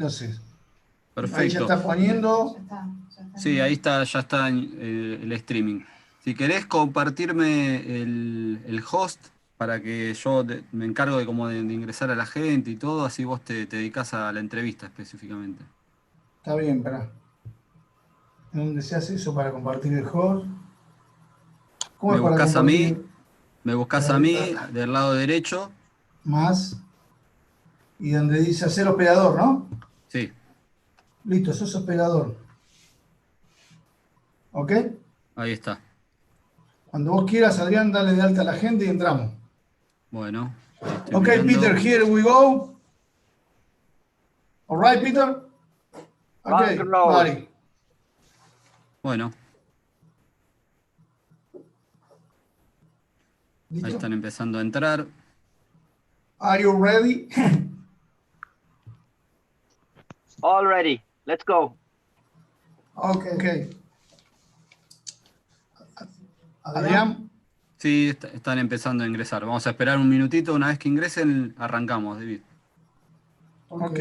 Entonces, ahí ya Perfecto. está poniendo. Sí, ahí está, ya está el streaming. Si querés compartirme el host para que yo me encargo de como de ingresar a la gente y todo, así vos te dedicás a la entrevista específicamente. Está bien, pará. ¿En dónde se hace eso para compartir el host? ¿Cómo Me es para buscás a mí, compartir me buscás a mí del lado derecho. más? Y donde dice hacer operador, ¿no? Sí, Listo, sos operador. ¿Ok? ahí está. Cuando vos quieras, Adrián, dale de alta a la gente y entramos. Bueno, ahí estoy Ok, Peter, mirando. here we go. All right, Peter? Rock Ok, and roll. buddy. Bueno, ahí ¿Listo? están empezando a entrar. Are you ready? All ready. Let's go. Ok. Adrián. Sí, están empezando a ingresar. Vamos a esperar un minutito. Una vez que ingresen, arrancamos, David. Ok.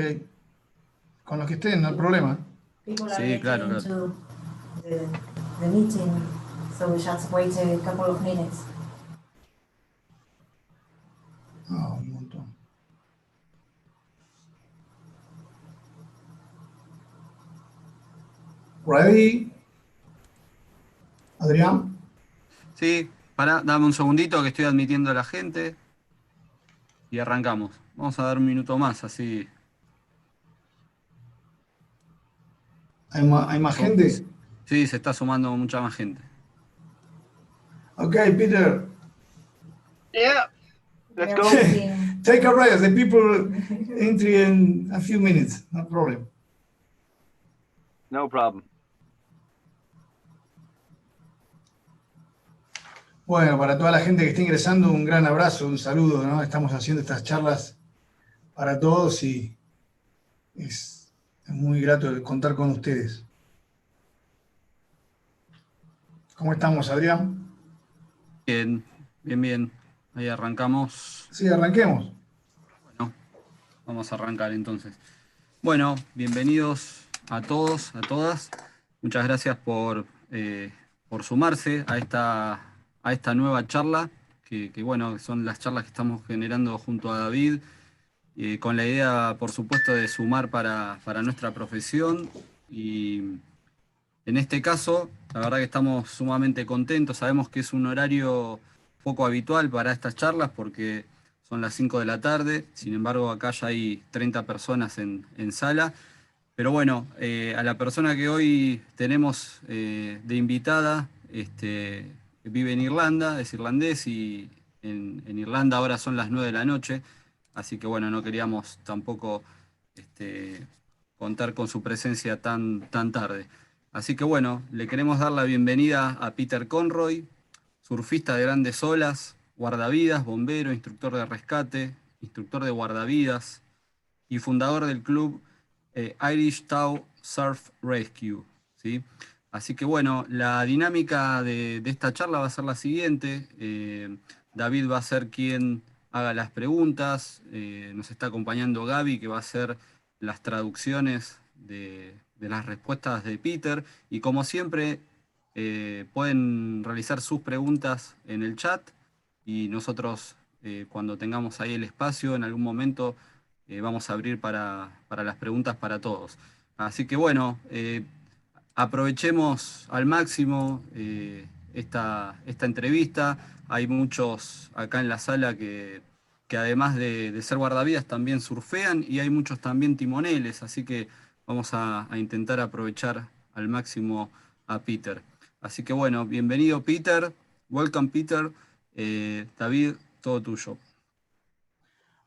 Con los que estén, no hay problema. Sí, claro, claro. The meeting, so we shall wait a couple of minutes. Ah, un montón. Ready? Adrián. Sí, dame un segundito que estoy admitiendo a la gente y arrancamos. Vamos a dar un minuto más, así. ¿Hay más gente? Sí, se está sumando mucha más gente. Ok, Peter. Yeah. Let's go. Take a rest. The people enter in a few minutes. No problem. No problem. Bueno, para toda la gente que está ingresando, un gran abrazo, un saludo, ¿no? Estamos haciendo estas charlas para todos y es muy grato contar con ustedes. ¿Cómo estamos, Adrián? Bien, bien, bien. Ahí arrancamos. Sí, arranquemos. Bueno, vamos a arrancar entonces. Bueno, bienvenidos a todos, a todas. Muchas gracias por sumarse a esta nueva charla, bueno, son las charlas que estamos generando junto a David, con la idea, por supuesto, de sumar para nuestra profesión. Y en este caso, la verdad que estamos sumamente contentos. Sabemos que es un horario poco habitual para estas charlas porque son las 5 de la tarde. Sin embargo, acá ya hay 30 personas en sala. Pero bueno, a la persona que hoy tenemos de invitada, vive en Irlanda, es irlandés y en Irlanda ahora son las 9 de la noche. Así que bueno, no queríamos tampoco este, contar con su presencia tan tarde. Así que bueno, le queremos dar la bienvenida a Peter Conroy, surfista de grandes olas, guardavidas, bombero, instructor de rescate, instructor de guardavidas y fundador del club Irish Tow Surf Rescue, ¿sí? Así que bueno, la dinámica de esta charla va a ser la siguiente. David va a ser quien haga las preguntas. Nos está acompañando Gaby, que va a hacer las traducciones de las respuestas de Peter. Y como siempre, pueden realizar sus preguntas en el chat y nosotros, cuando tengamos ahí el espacio, en algún momento vamos a abrir para las preguntas para todos. Así que bueno, aprovechemos al máximo esta entrevista. Hay muchos acá en la sala que además de ser guardavidas también surfean y hay muchos también timoneles, así que vamos a intentar aprovechar al máximo a Peter. Así que bueno, bienvenido Peter, welcome Peter. David, todo tuyo.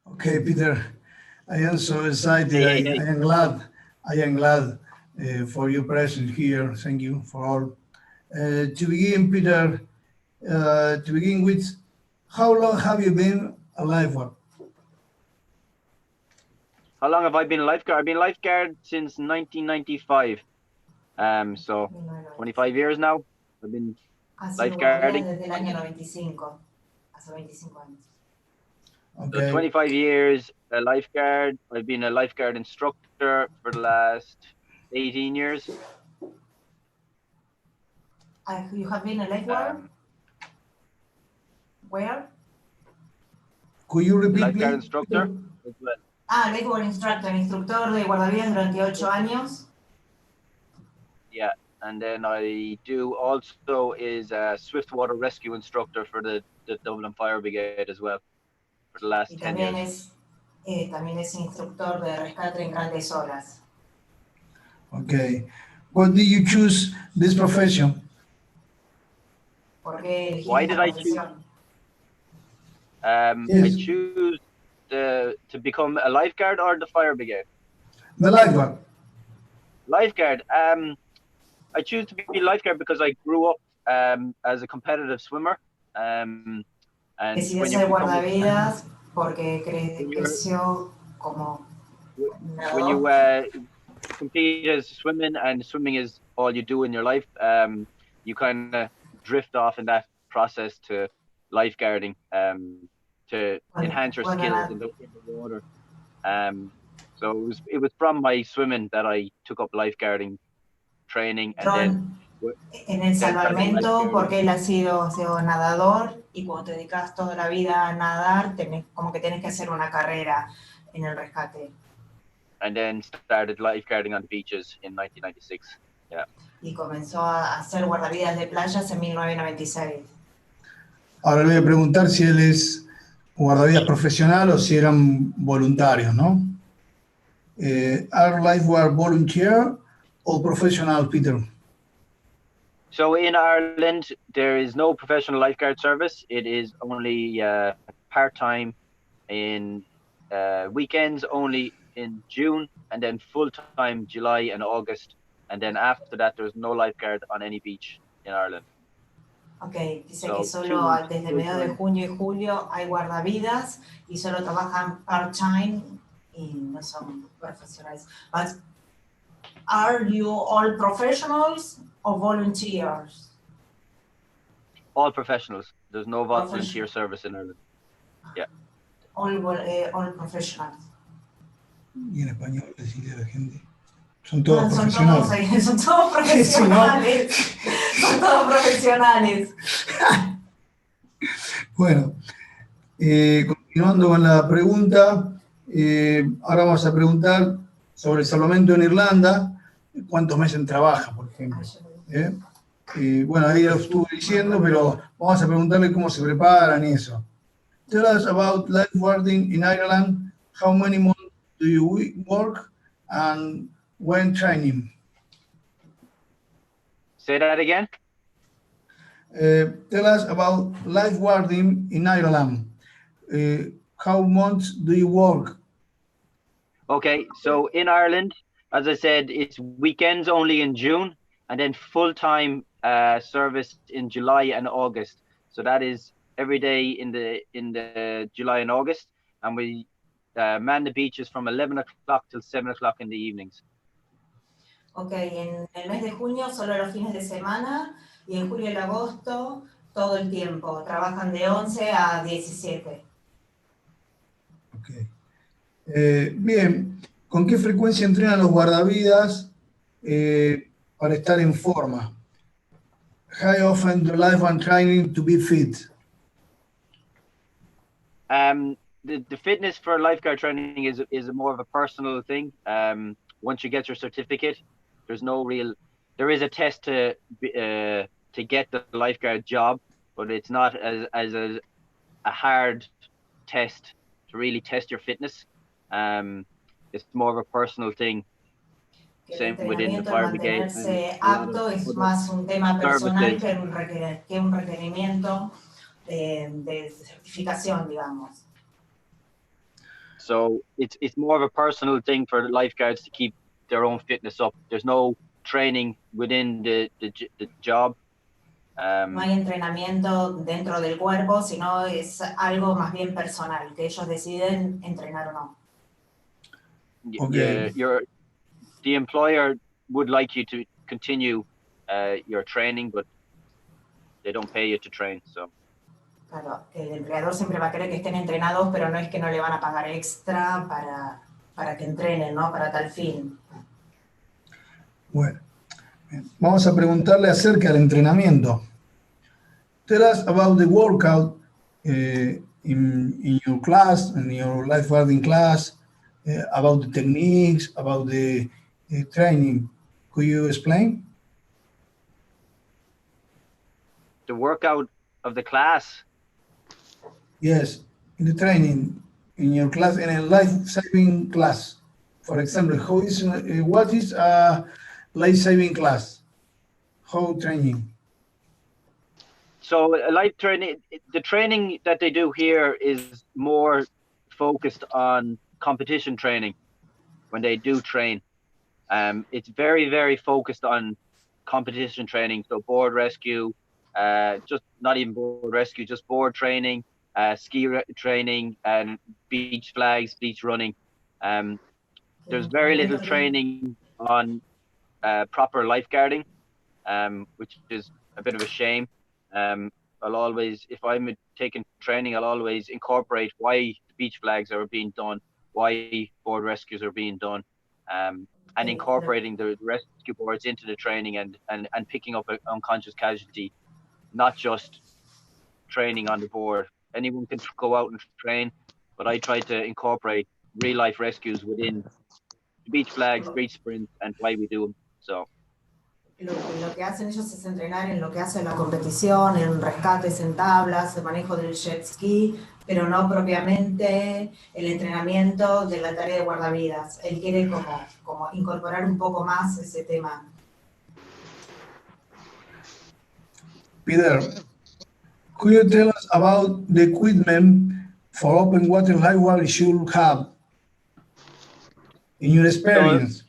Okay, Peter. I am so excited. Hey. I am glad. I am glad for your presence here. Thank you for all. To begin, Peter, to begin with, how long have you been a lifeguard? How long have I been a lifeguard? I've been a lifeguard since 1995. So 25 years now. I've been lifeguarding. Desde el año 95, hace 25 años. So Okay. 25 years a lifeguard. I've been a lifeguard instructor for the last 18 years. You have been a lifeguard? Where? Could you repeat, Lifeguard please? instructor as well. Lifeguard instructor, instructor de guardavidas durante 8 años. Yeah, and then I do also is a swiftwater rescue instructor for the Dublin Fire Brigade as well for the last Y 10 también years. también es instructor de rescate en grandes olas. Okay. What did you choose this profession? ¿Por qué elegiste Why esta did I choose? profesión? I Yes. choose to become a lifeguard or the fire brigade. The lifeguard. Lifeguard. I choose to be lifeguard because I grew up as a competitive swimmer. And Decidió when you ser become guardavidas porque when you're creció como when you nadador. compete as swimming and swimming is all you do in your life, you kind of drift off in that process to lifeguarding to enhance your skills in the water. So it was from my swimming that I took up lifeguarding training and En el then started salvamento, lifeguarding. porque él ha sido nadador y cuando te dedicas toda la vida a nadar, como que tenés que hacer una carrera en el rescate. And then started lifeguarding on the beaches in 1996. Yeah. Y comenzó a hacer guardavidas de playas en 1996. Ahora le voy a preguntar si él es guardavidas profesional o si eran voluntarios, ¿no? Are lifeguard volunteer or professional, Peter? So in Ireland, there is no professional lifeguard service. It is only part-time in weekends only in June, and then full-time July and August. And then after that, there's no lifeguard on any beach in Ireland. Ok, dice So, que solo desde mediados de junio y julio hay guardavidas y solo trabajan part-time y no son profesionales. But are you all professionals or volunteers? All professionals. There's no volunteer service in Ireland. Yeah. All professionals. Y en español decirle a la gente. Son todos Son profesionales. son todos profesionales. Son todos profesionales. Bueno, continuando con la pregunta, ahora vamos a preguntar sobre el salvamento en Irlanda, cuántos meses trabaja, por ejemplo. Bueno, ahí lo estuve diciendo, pero vamos a preguntarle cómo se preparan y eso. Tell us about lifeguarding in Ireland. How many months do you work and when training? Say that again. Tell us about lifeguarding in Ireland. How months do you work? Okay, so in Ireland, as I said, it's weekends only in June, and then full-time service in July and August. So that is every day in the July and August, and we man the beaches from 11 o'clock till 7 o'clock in the evenings. Ok, en el mes de junio solo los fines de semana y en julio y agosto todo el tiempo. Trabajan de 11 a 17. Okay. Bien, ¿con qué frecuencia entrenan los guardavidas para estar en forma? How often do lifeguard training to be fit? The fitness for lifeguard training is more of a personal thing. Once you get your certificate, there is a test to get the lifeguard job, but it's not as a hard test to really test your fitness. It's more of a personal thing. El Same within the entrenamiento, fire el brigade. mantenerse apto es más un tema personal que un requerimiento de certificación, digamos. So it's more of a personal thing for lifeguards to keep their own fitness up. There's no training within the job. No hay entrenamiento dentro del cuerpo, sino es algo más bien personal, que ellos deciden entrenar o no. Okay. The employer would like you to continue your training, but they don't pay you to train. So Claro, el empleador siempre va a querer que estén entrenados, pero no es que no le van a pagar extra para que entrenen, ¿no? Para tal fin. Bueno, vamos a preguntarle acerca del entrenamiento. Tell us about the workout in your class, in your lifeguarding class, about the techniques, about the training. Could you explain? The workout of the class. Yes, in the training, in your class, in a life-saving class. For example, what is a life-saving class? How training? So life training, the training that they do here is more focused on competition training when they do train. It's very, very focused on competition training. So board rescue, just not even board rescue, just board training, training, and beach flags, beach running. There's very little training on proper lifeguarding, which is a bit of a shame. I'll always, if I'm taking training, I'll always incorporate why the beach flags are being done, why board rescues are being done, and incorporating the rescue boards into the training and picking up an unconscious casualty, not just training on the board. Anyone can go out and train, but I try to incorporate real life rescues within the beach flags, beach sprints, and why we do them. So. Lo que hacen ellos es entrenar en lo que hace la competición, en rescates en tablas, el manejo del jet ski, pero no propiamente el entrenamiento de la tarea de guardavidas. Él quiere como incorporar un poco más ese tema. Peter, could you tell us about the equipment for open water lifeguard should have in your experience?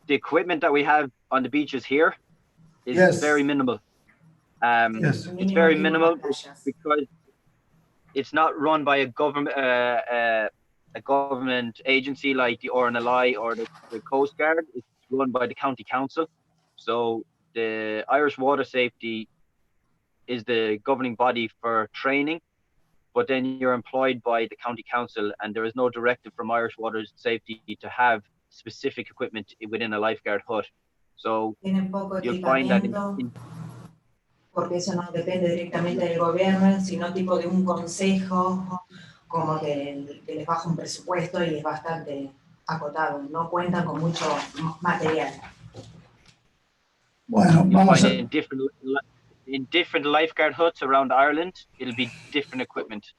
The equipment that we have on the beaches here is very minimal. Yes. It's very minimal because it's not run by a government agency like the RNLI or the Coast Guard. It's run by the county council. So the Irish Water Safety is the governing body for training, but then you're employed by the county council, and there is no directive from Irish Water Safety to have specific equipment within a lifeguard hut. So you'll find that porque eso no depende directamente del gobierno, sino tipo de un consejo, como que les baja un presupuesto y es bastante acotado, no cuentan con mucho material. Bueno, vamos a... in different lifeguard huts around Ireland, it'll be different equipment.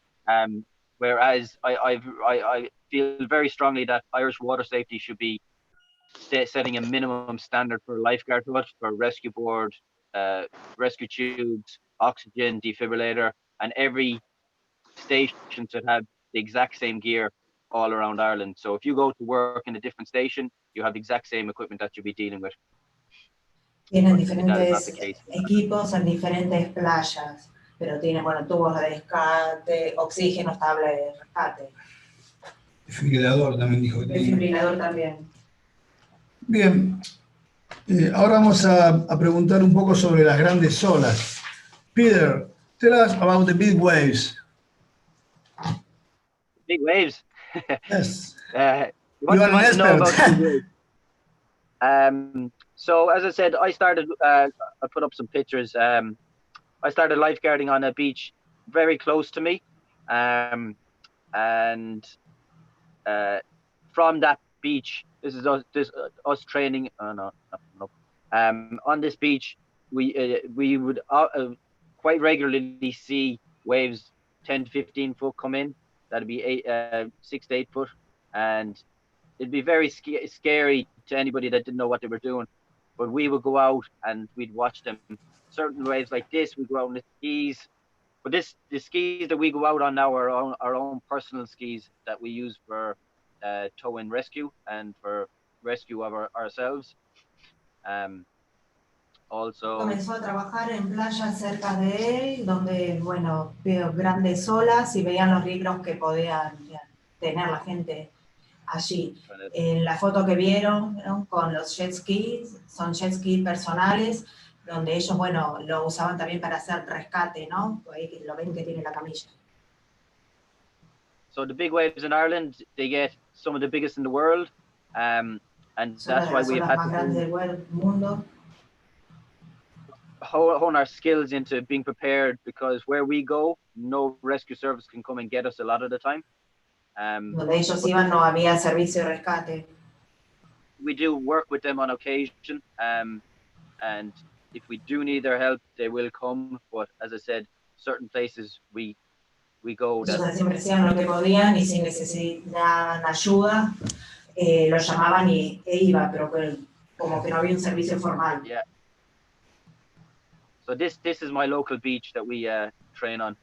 Whereas I feel very strongly that Irish Water Safety should be setting a minimum standard for lifeguard huts, for rescue board, rescue tubes, oxygen, defibrillator, and every station should have the exact same gear all around Ireland. So if you go to work in a different station, you have the exact same equipment that you'll be dealing with. Tienen diferentes equipos en diferentes playas, pero tienen, bueno, tubos de rescate, oxígeno, tabla de rescate. Desfibrilador también dijo. Desfibrilador también. Bien, ahora vamos a preguntar un poco sobre las grandes olas. Peter, tell us about the big waves. Big waves? Yes. What do you want to know about big waves? So as I said, I started, I put up some pictures. I started lifeguarding on a beach very close to me. And from that beach, this is us training. On this beach, we would quite regularly see waves 10 to 15 foot come in. That'd be 6 to 8 foot. And it'd be very scary to anybody that didn't know what they were doing. But we would go out and we'd watch them. Certain waves like this, we go out on the skis. But the skis that we go out on now are our own personal skis that we use for tow and rescue and for rescue of ourselves. Also. Comenzó a trabajar en playas cerca de él, donde, bueno, veo grandes olas y veían los libros que podían tener la gente allí. En la foto que vieron, ¿no?, con los jet skis, son jet skis personales donde ellos, bueno, lo usaban también para hacer rescate, ¿no? Ahí que lo ven que tiene la camilla. So the big waves in Ireland, they get some of the biggest in the world, and Son una that's de why las we've olas had más grandes to del mundo. hone our skills into being prepared, because where we go, no rescue service can come and get us a lot of the time. Donde ellos iban no había servicio de rescate. We do work with them on occasion, and if we do need their help, they will come. But as I said, certain places we go that Ellos siempre hacían lo que podían y si necesitaban ayuda, lo llamaban e iba, pero como que no había un servicio formal. yeah. So this is my local beach that we train on.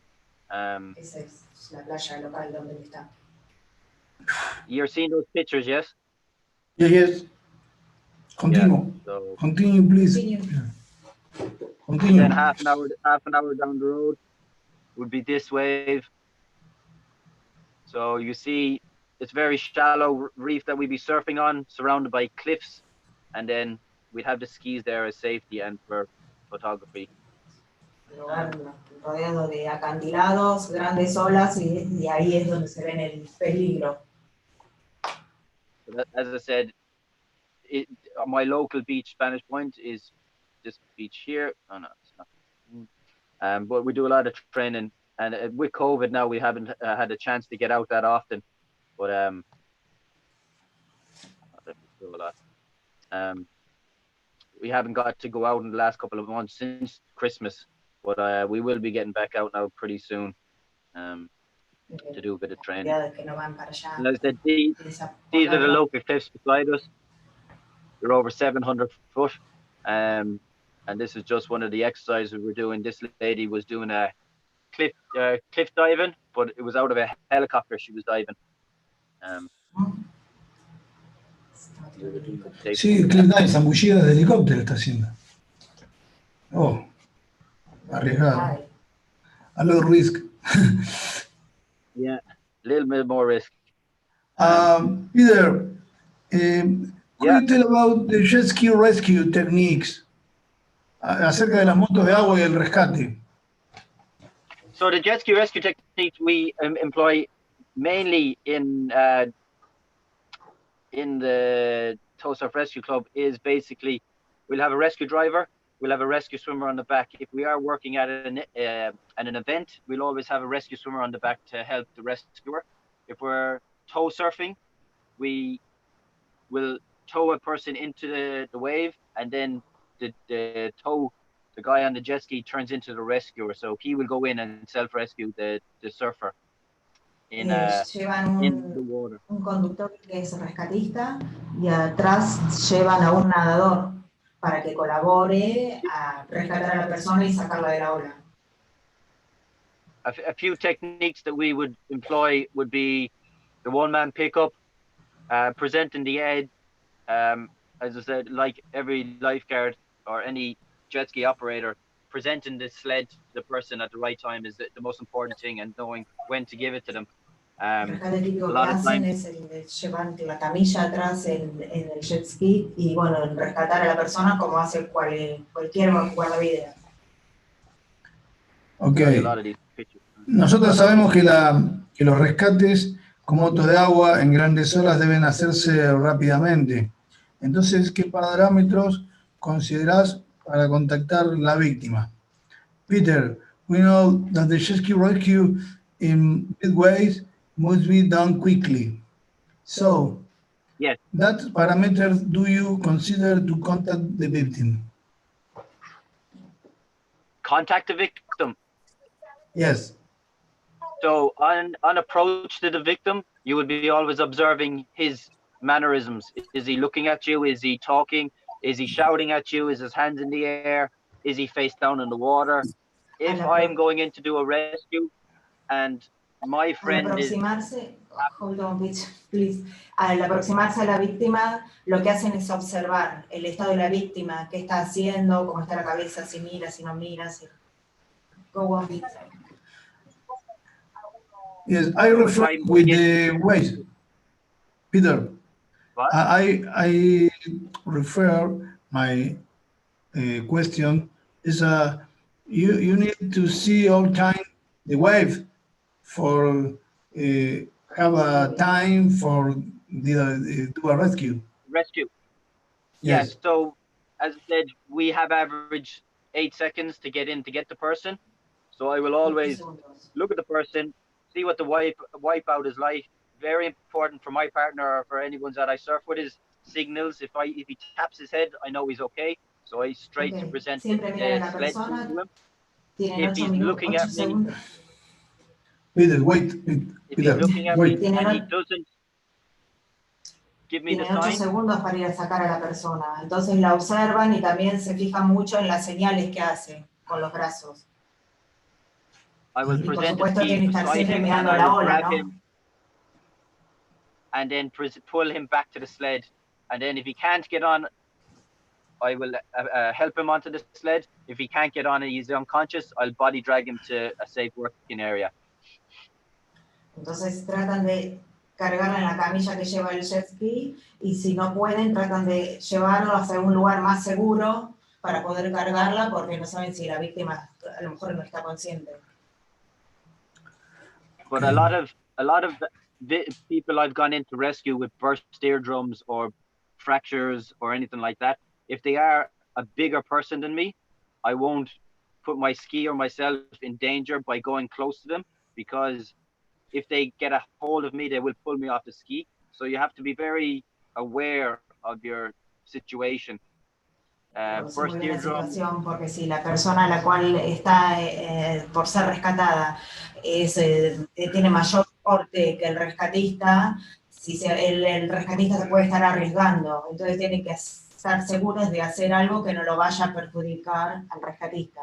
Esa es la playa local donde está. You're seeing those pictures, yes? Yes. Continue. So Continue, please. Continue. Continue. then half an hour down the road would be this wave. So you see, it's very shallow reef that we'd be surfing on, surrounded by cliffs, and then we'd have the skis there as safety and for photography. Lugar rodeado de acantilados, grandes olas y ahí es donde se ven el peligro. So that, as I said, my local beach, Spanish Point, is this beach here. Oh no, it's not. But we do a lot of training, and with COVID now, we haven't had a chance to get out that often. But do a lot. We haven't got to go out in the last couple of months since Christmas, but we will be getting back out now pretty soon to do a bit of training. Que no van para allá. And as I said, these are the local cliffs beside us. They're over 700 foot. And this is just one of the exercises we're doing. This lady was doing a cliff diving, but it was out of a helicopter she was diving. Sí, cliff dive, zambullida de helicóptero está haciendo. Oh, arriesgado. A low risk. Yeah, a little bit more risk. Peter, could you tell about the jet ski rescue techniques? Acerca de las motos de agua y el rescate. So the jet ski rescue techniques we employ mainly in the Tow Surf Rescue Club is basically we'll have a rescue driver, we'll have a rescue swimmer on the back. If we are working at an event, we'll always have a rescue swimmer on the back to help the rescuer. If we're tow surfing, we will tow a person into the wave, and then the guy on the jet ski turns into the rescuer. So he will go in and self-rescue the surfer in the water. Un conductor que es rescatista y atrás llevan a un nadador para que colabore a rescatar a la persona y sacarla de la ola. A few techniques that we would employ would be the one-man pickup, presenting the edge. As I said, like every lifeguard or any jet ski operator, presenting the sled to the person at the right time is the most important thing, and knowing when to give it to them. El rescate típico que hacen es el de llevar la camilla atrás en el jet ski y bueno, rescatar a la persona como hace cualquier guardavidas. Ok. Nosotros sabemos que los rescates con motos de agua en grandes olas deben hacerse rápidamente. Entonces, ¿qué parámetros considerás para contactar la víctima? Peter, we know that the jet ski rescue in big waves must be done quickly. So, yes. That parameters do you consider to contact the victim? Contact the victim. Yes. So on approach to the victim, you would be always observing his mannerisms. Is he looking at you? Is he talking? Is he shouting at you? Is his hands in the air? Is he face down in the water? If I'm going in to do a rescue and my friend hold on, please. Al aproximarse a la víctima, lo que hacen es observar el estado de la víctima, qué está haciendo, cómo está la cabeza, si mira, si no mira. Go on, please. Yes, I refer with the waves. Peter, I refer my question is you need to see all time the wave for have a time for do a rescue. Rescue. Yeah. Yes. So as I said, we have average 8 seconds to get in to get the person. So I will 8 always segundos. look at the person, see what the wipeout is like. Very important for my partner or for anyone that I surf with is signals. If he taps his head, I know he's okay. So I straight to Ok, present siempre miran a the la sled to persona, him. tienen If 8 he's minutos, looking 8 at me, segundos. Peter, wait, if he's Peter, looking at me wait. Tienen, and he o- doesn't give me the tienen 8 sign, segundos para ir a sacar a la persona. Entonces la observan y también se fijan mucho en las señales que hace con los brazos. I will Y por present a supuesto ski tienen que estar beside siempre him and mirando I la will ola, grab ¿no? him and then pull him back to the sled. And then if he can't get on, I will help him onto the sled. If he can't get on and he's unconscious, I'll body drag him to a safe working area. Entonces tratan de cargarla en la camilla que lleva el jet ski y si no pueden tratan de llevarlo hacia un lugar más seguro para poder cargarla porque no saben si la víctima a lo mejor no está consciente. But Okay. a lot of the people I've gone in to rescue with burst eardrums or fractures or anything like that, if they are a bigger person than me, I won't put my ski or myself in danger by going close to them because if they get a hold of me, they will pull me off the ski. So you have to be very aware of your situation. Conocer muy Burst bien la eardrum. situación porque si la persona a la cual está por ser rescatada tiene mayor porte que el rescatista, el rescatista se puede estar arriesgando, entonces tienen que estar seguros de hacer algo que no lo vaya a perjudicar al rescatista.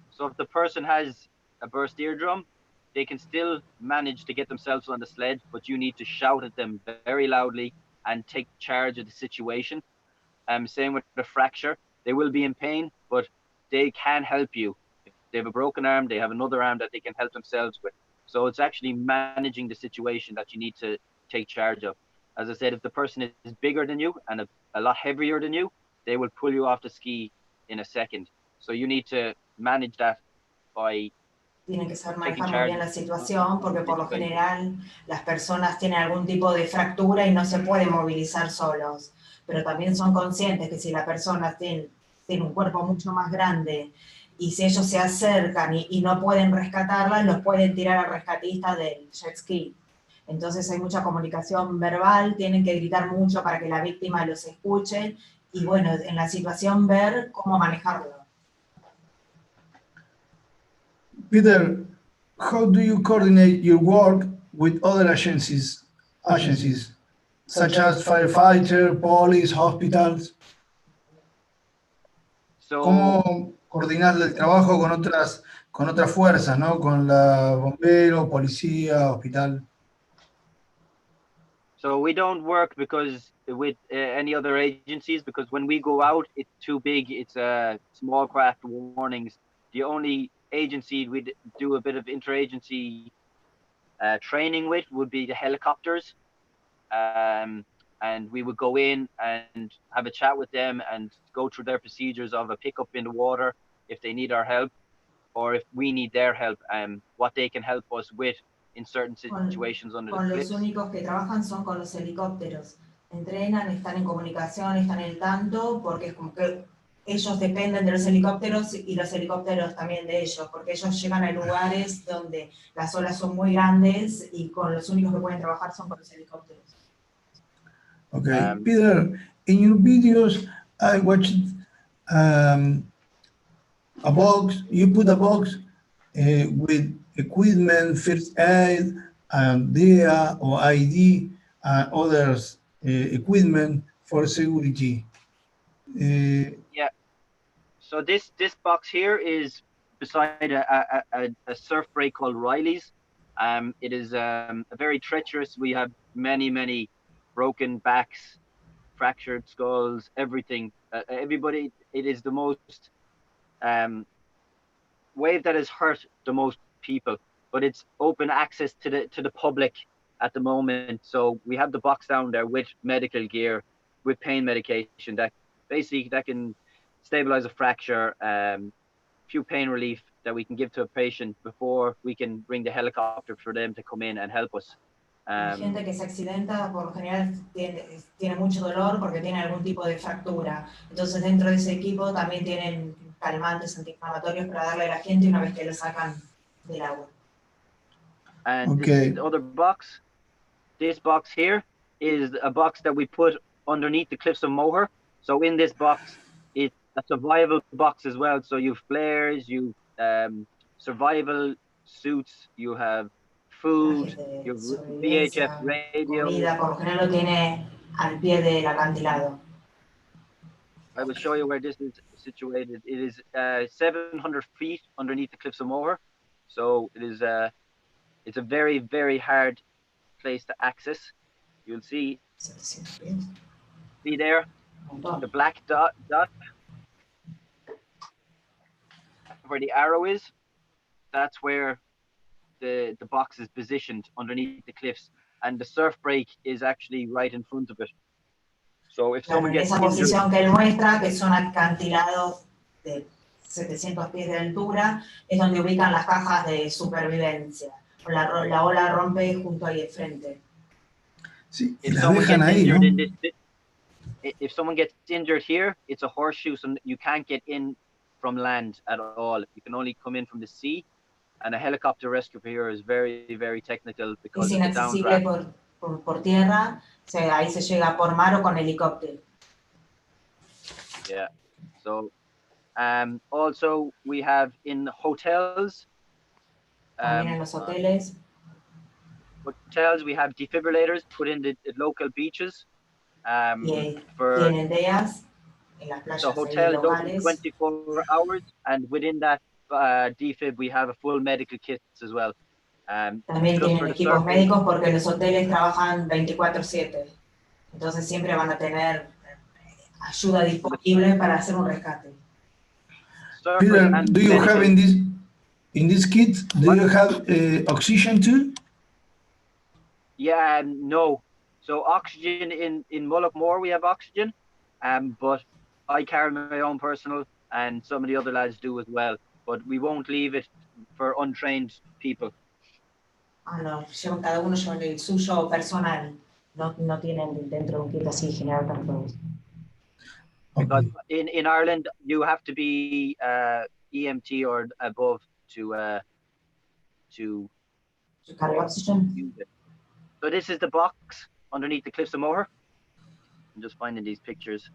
So if the person has a burst eardrum, they can still manage to get themselves on the sled, but you need to shout at them very loudly and take charge of the situation. Same with the fracture. They will be in pain, but they can help you. If they have a broken arm, they have another arm that they can help themselves with. So it's actually managing the situation that you need to take charge of. As I said, if the person is bigger than you and a lot heavier than you, they will pull you off the ski in a second. So you need to manage that by Tienen que saber taking manejar muy charge bien of la situación porque the por lo situation. general las personas tienen algún tipo de fractura y no se pueden movilizar solos, pero también son conscientes que si la persona tiene un cuerpo mucho más grande y si ellos se acercan y no pueden rescatarla, los pueden tirar al rescatista del jet ski. Entonces hay mucha comunicación verbal, tienen que gritar mucho para que la víctima los escuche y bueno, en la situación ver cómo manejarlo. Peter, how do you coordinate your work with other agencies such as firefighter, police, hospitals? So ¿Cómo coordinar el trabajo con otras fuerzas, ¿no? Con la bombero, policía, hospital. So we don't work because with any other agencies because when we go out, it's too big. It's small craft warnings. The only agency we'd do a bit of interagency training with would be the helicopters, and we would go in and have a chat with them and go through their procedures of a pickup in the water if they need our help, or if we need their help, what they can help us with in certain situations under the Con los cliffs. únicos que trabajan son con los helicópteros. Entrenan, están en comunicación, están al tanto, porque es como que ellos dependen de los helicópteros y los helicópteros también de ellos, porque ellos llegan a lugares donde las olas son muy grandes y con los únicos que pueden trabajar son con los helicópteros. Okay, Peter, in your videos, I watched a box. You put a box with equipment, first aid, DEA or ID, and others equipment for security. Yeah. So this box here is beside a surf break called Riley's. It is a very treacherous. We have many broken backs, fractured skulls, everything. Everybody. It is the most wave that has hurt the most people, but it's open access to the public at the moment. So we have the box down there with medical gear, with pain medication that basically that can stabilize a fracture, few pain relief that we can give to a patient before we can bring the helicopter for them to come in and help us. La gente que se accidenta por lo general tiene mucho dolor porque tiene algún tipo de fractura. Entonces dentro de ese equipo también tienen calmantes, antiinflamatorios para darle a la gente una vez que lo sacan del agua. And Okay. this other box, this box here is a box that we put underneath the cliffs of Moher. So in this box, it's a survival box as well. So you've flares, you survival suits, you have food, Trajes de your sobrevivencia, VHF radio. comida, por lo general lo tiene al pie del acantilado. I will show you where this is situated. It is 700 feet underneath the cliffs of Moher. So it is it's a very, very hard place to access. You'll see 700 pies. see there, Un montón. the black dot where the arrow is. That's where the box is positioned underneath the cliffs, and the surf break is actually right in front of it. So if Claro, someone en gets esa injured, posición que él muestra, que son acantilados de 700 pies de altura, es donde ubican las cajas de supervivencia. La ola rompe justo ahí de frente. Sí, y if las someone dejan gets ahí, ¿no? injured in this, if someone gets injured here, it's a horseshoe, so you can't get in from land at all. You can only come in from the sea, and a helicopter rescue here is very, very technical because Es of the inaccesible downdraft. por tierra, ahí se llega por mar o con helicóptero. Yeah. So, also we have in hotels. También en los hoteles. Hotels, we have defibrillators put in the local beaches. Y For tienen DEAs en las playas the hotel is open locales. 24 hours, and within that defib, we have a full medical kit as well. También just tienen for the equipos surfing. médicos porque los hoteles trabajan 24/7. Entonces siempre van a tener ayuda disponible para hacer un rescate. Surfers Peter, and do you have medical- in this kit, do you have oxygen too? Yeah, no. So oxygen in Mullaghmore, we have oxygen, but I carry my own personal, and some of the other lads do as well. But we won't leave it for untrained people. Ah, no, cada uno lleva el suyo personal. No tienen dentro de un kit así general para todos. Because Okay. in Ireland, you have to be EMT or above to To carry oxygen. use it. So this is the box underneath the cliffs of Moher. I'm just finding these pictures.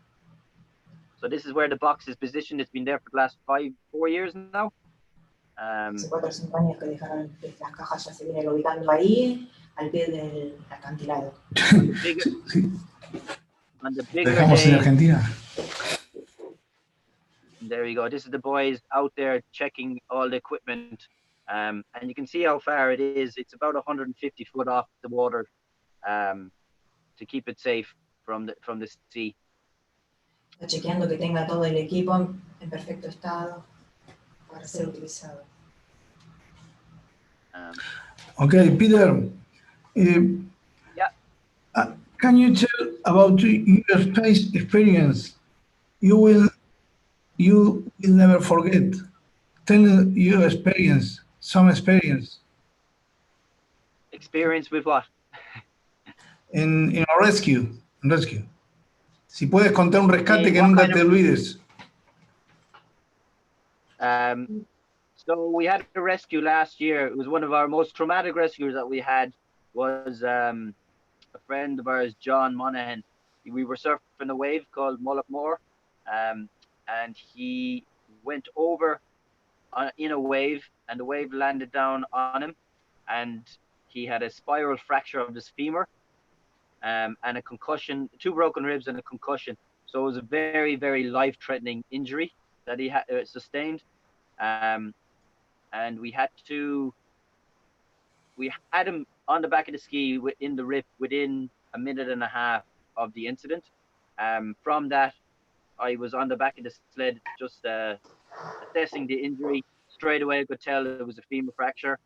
So this is where the box is positioned. It's been there for the last 4 years now. Hace 4 o 5 años que dejaron las cajas, ya se vienen ubicando ahí, al pie del acantilado. On the bigger Dejamos en days, Argentina. there you go. This is the boys out there checking all the equipment. And you can see how far it is. It's about 150 foot off the water to keep it safe from the sea. Está chequeando que tenga todo el equipo en perfecto estado para ser utilizado. Okay, Peter. Yeah. Can you tell about your space experience? You will never forget. Tell your experience, some experience Experience with what? in a rescue. Si puedes contar un rescate que What nunca kind te olvides. So we had a rescue last year. It was one of our most traumatic rescues that we had. Was a friend of ours, John Monaghan. We were surfing a wave called Mullaghmore, and he went over in a wave, and the wave landed down on him, and he had a spiral fracture of his femur, and a concussion, 2 broken ribs and a concussion. So it was a very, very life-threatening injury that he had sustained. And we had him on the back of the ski in the rip within a minute and a half of the incident. From that, I was on the back of the sled just assessing the injury. Straight away, I could tell it was a femur fracture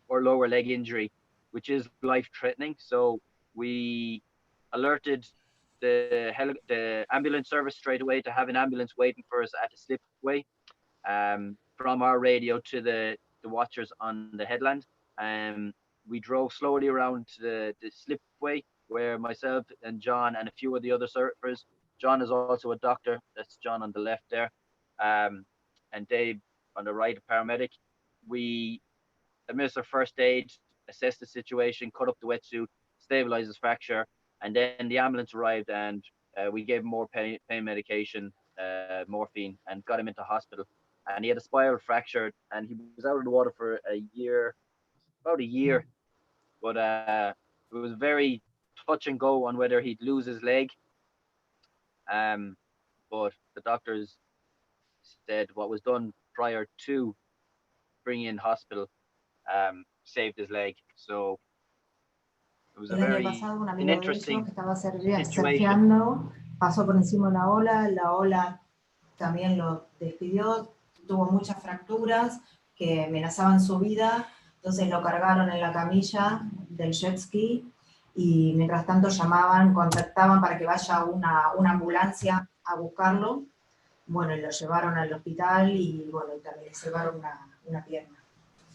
or lower leg injury, which is life-threatening. So we alerted the ambulance service straight away to have an ambulance waiting for us at the slipway. From our radio to the watchers on the headland. We drove slowly around to the slipway where myself and John and a few of the other surfers. John is also a doctor. That's John on the left there. And Dave on the right, a paramedic. We administer first aid, assess the situation, cut up the wetsuit, stabilize his fracture, and then the ambulance arrived and we gave him more pain medication, morphine, and got him into hospital. And he had a spiral fracture, and he was out of the water for about a year. But it was very touch and go on whether he'd lose his leg. But the doctors said what was done prior to bringing in hospital saved his leg. So it was El año pasado un an amigo de interesting ellos que estaba situation. surfeando, pasó por encima de la ola también lo despidió, tuvo muchas fracturas que amenazaban su vida, entonces lo cargaron en la camilla del jet ski y mientras tanto contactaban para que vaya una ambulancia a buscarlo. Bueno, y lo llevaron al hospital y bueno, también le salvaron una pierna.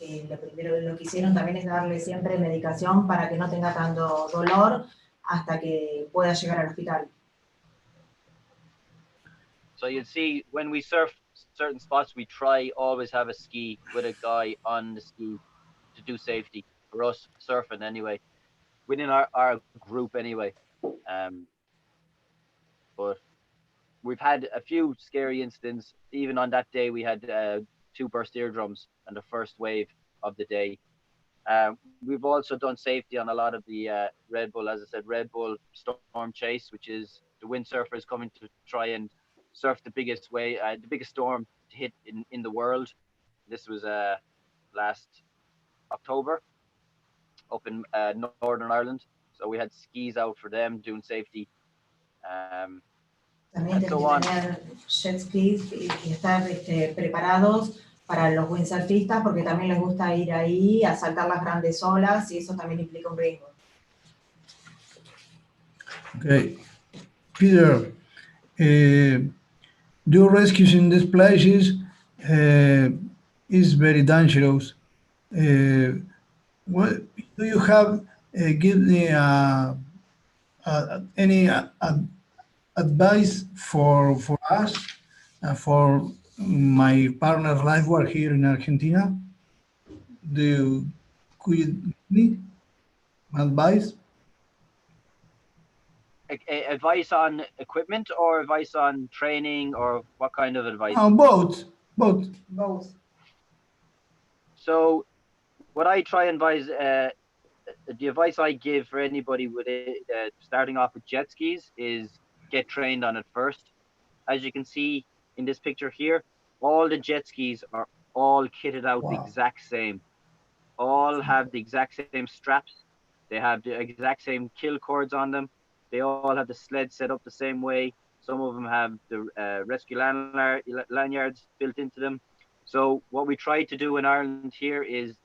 Lo que hicieron también es darle siempre medicación para que no tenga tanto dolor hasta que pueda llegar al hospital. So you'll see when we surf certain spots, we try always have a ski with a guy on the ski to do safety for us surfing anyway, within our group anyway. But we've had a few scary incidents. Even on that day, we had 2 burst eardrums on the first wave of the day. We've also done safety on a lot of the Red Bull, as I said, Red Bull Storm Chase, which is the windsurfers coming to try and surf the biggest wave, the biggest storm to hit in the world. This was last October up in Northern Ireland. So we had skis out for them doing safety. También tienen que tener jet skis y estar preparados para los windsurfistas porque también les gusta ir ahí a saltar las grandes olas y eso también implica un riesgo. Okay. Peter, do rescues in these places is very dangerous. What do you have? Give me any advice for us, for my partner's lifeguard here in Argentina? Could you give me advice? Advice on equipment or advice on training, or what kind of advice? Both. So what I try and advise, the advice I give for anybody with starting off with jet skis is get trained on it first. As you can see in this picture here, all the jet skis are all kitted out the exact same. All have the exact same straps. They have the exact same kill cords on them. They all have the sled set up the same way. Some of them have the rescue lanyards built into them. So what we try to do in Ireland here is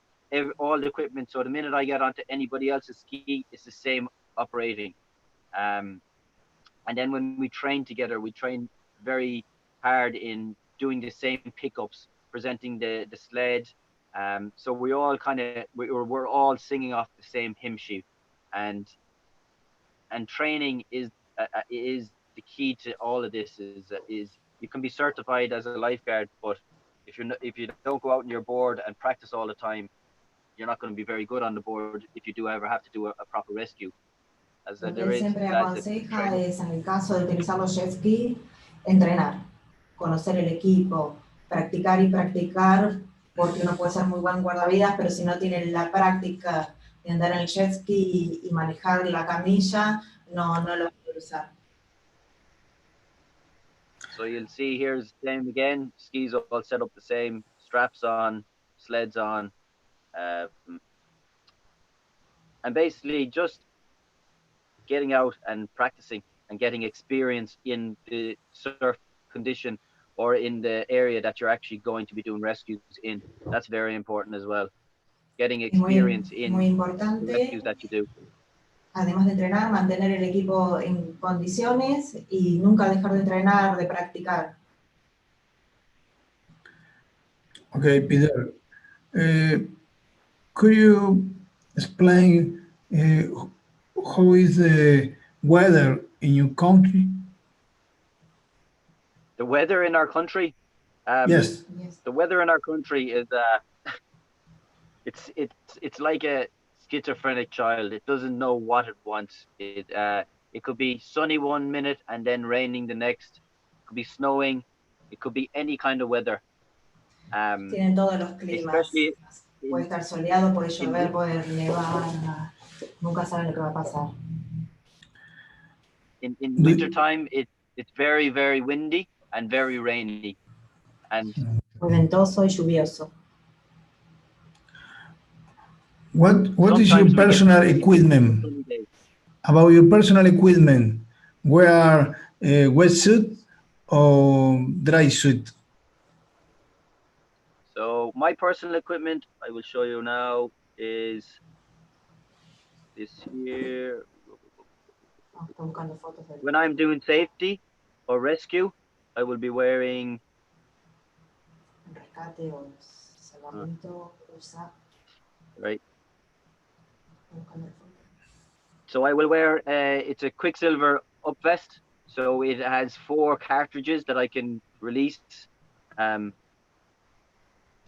all the equipment. So the minute I get onto anybody else's ski, it's the same operating. And then when we train together, we train very hard in doing the same pickups, presenting the sled. So we all we're all singing off the same hymn sheet, and training is the key to all of this. Is you can be certified as a lifeguard, but if you don't go out on your board and practice all the time, you're not going to be very good on the board if you do ever have to do a proper rescue. As Lo que él siempre aconseja es, en el caso de utilizar los jet ski, entrenar, conocer el equipo, practicar y practicar, porque uno puede ser muy buen guardavidas, pero si no tiene la práctica de andar en el jet ski y manejar la camilla, no lo puede usar. So you'll see here's the same again, skis all set up the same, straps on, sleds on, and basically just getting out and practicing and getting experience in the surf condition or in the area that you're actually going to be doing rescues in. That's very important as well. Getting experience in the rescues that you do. además de entrenar, mantener el equipo en condiciones y nunca dejar de entrenar, de practicar. Okay, Peter. Could you explain how is the weather in your country? The weather in our country, Yes. Yes. the weather in our country is it's like a schizophrenic child. It doesn't know what it wants. It could be sunny one minute and then raining the next. It could be snowing. It could be any kind of weather. Tienen todos los climas. Especially Puede in, estar soleado, puede in llover, puede nevar. Nunca saben lo que va a pasar. in Do- wintertime, it's very, very windy and very rainy. And Muy ventoso y lluvioso. What is your sometimes we get personal really equipment? sunny days. About your personal equipment, wear a wetsuit or dry suit? So my personal equipment, I will show you now, is this here. Ah, está buscando fotos del When I'm doing safety or rescue, I will be wearing rescate o salvamento, usa. right. Buscando el foto. So I will wear it's a Quicksilver up vest. So it has 4 cartridges that I can release.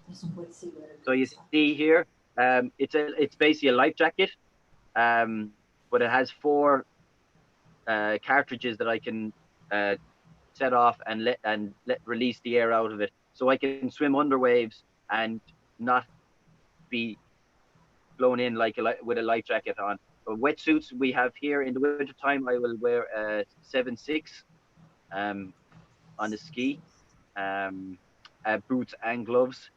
Es un Quicksilver el que So you usa. see here, it's basically a life jacket, but it has 4 cartridges that I can set off and let release the air out of it, so I can swim under waves and not be blown in with a life jacket on. But wetsuits we have here in the winter time, I will wear a 7/6 on the ski, boots and gloves.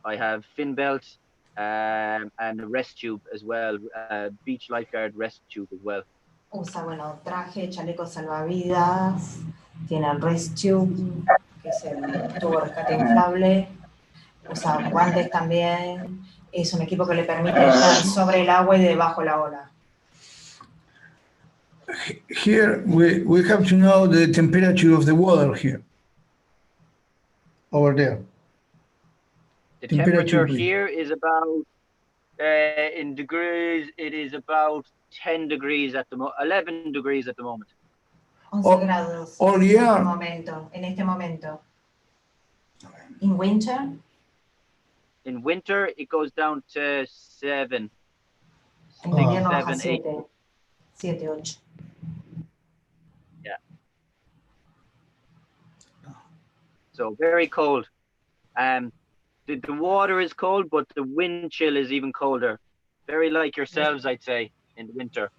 I have fin belts and a rest tube as well, beach lifeguard rest tube as well. Usa, bueno, traje, chaleco salvavidas, tiene el rescue, que es el tubo de rescate inflable, usa guantes también, es un equipo que le permite estar sobre el agua y debajo la ola. Here we have to know the temperature of the water here. Over there. The Temperature, temperature please. here is about in degrees. It is about 10 degrees 11 degrees at the moment. 11 grados all en year. en este momento. In winter, In winter, it goes down to 7. en invierno baja 7, 8. 7, 8. Yeah. So very cold. The water is cold, but the wind chill is even colder. Very like yourselves, I'd say, in the winter.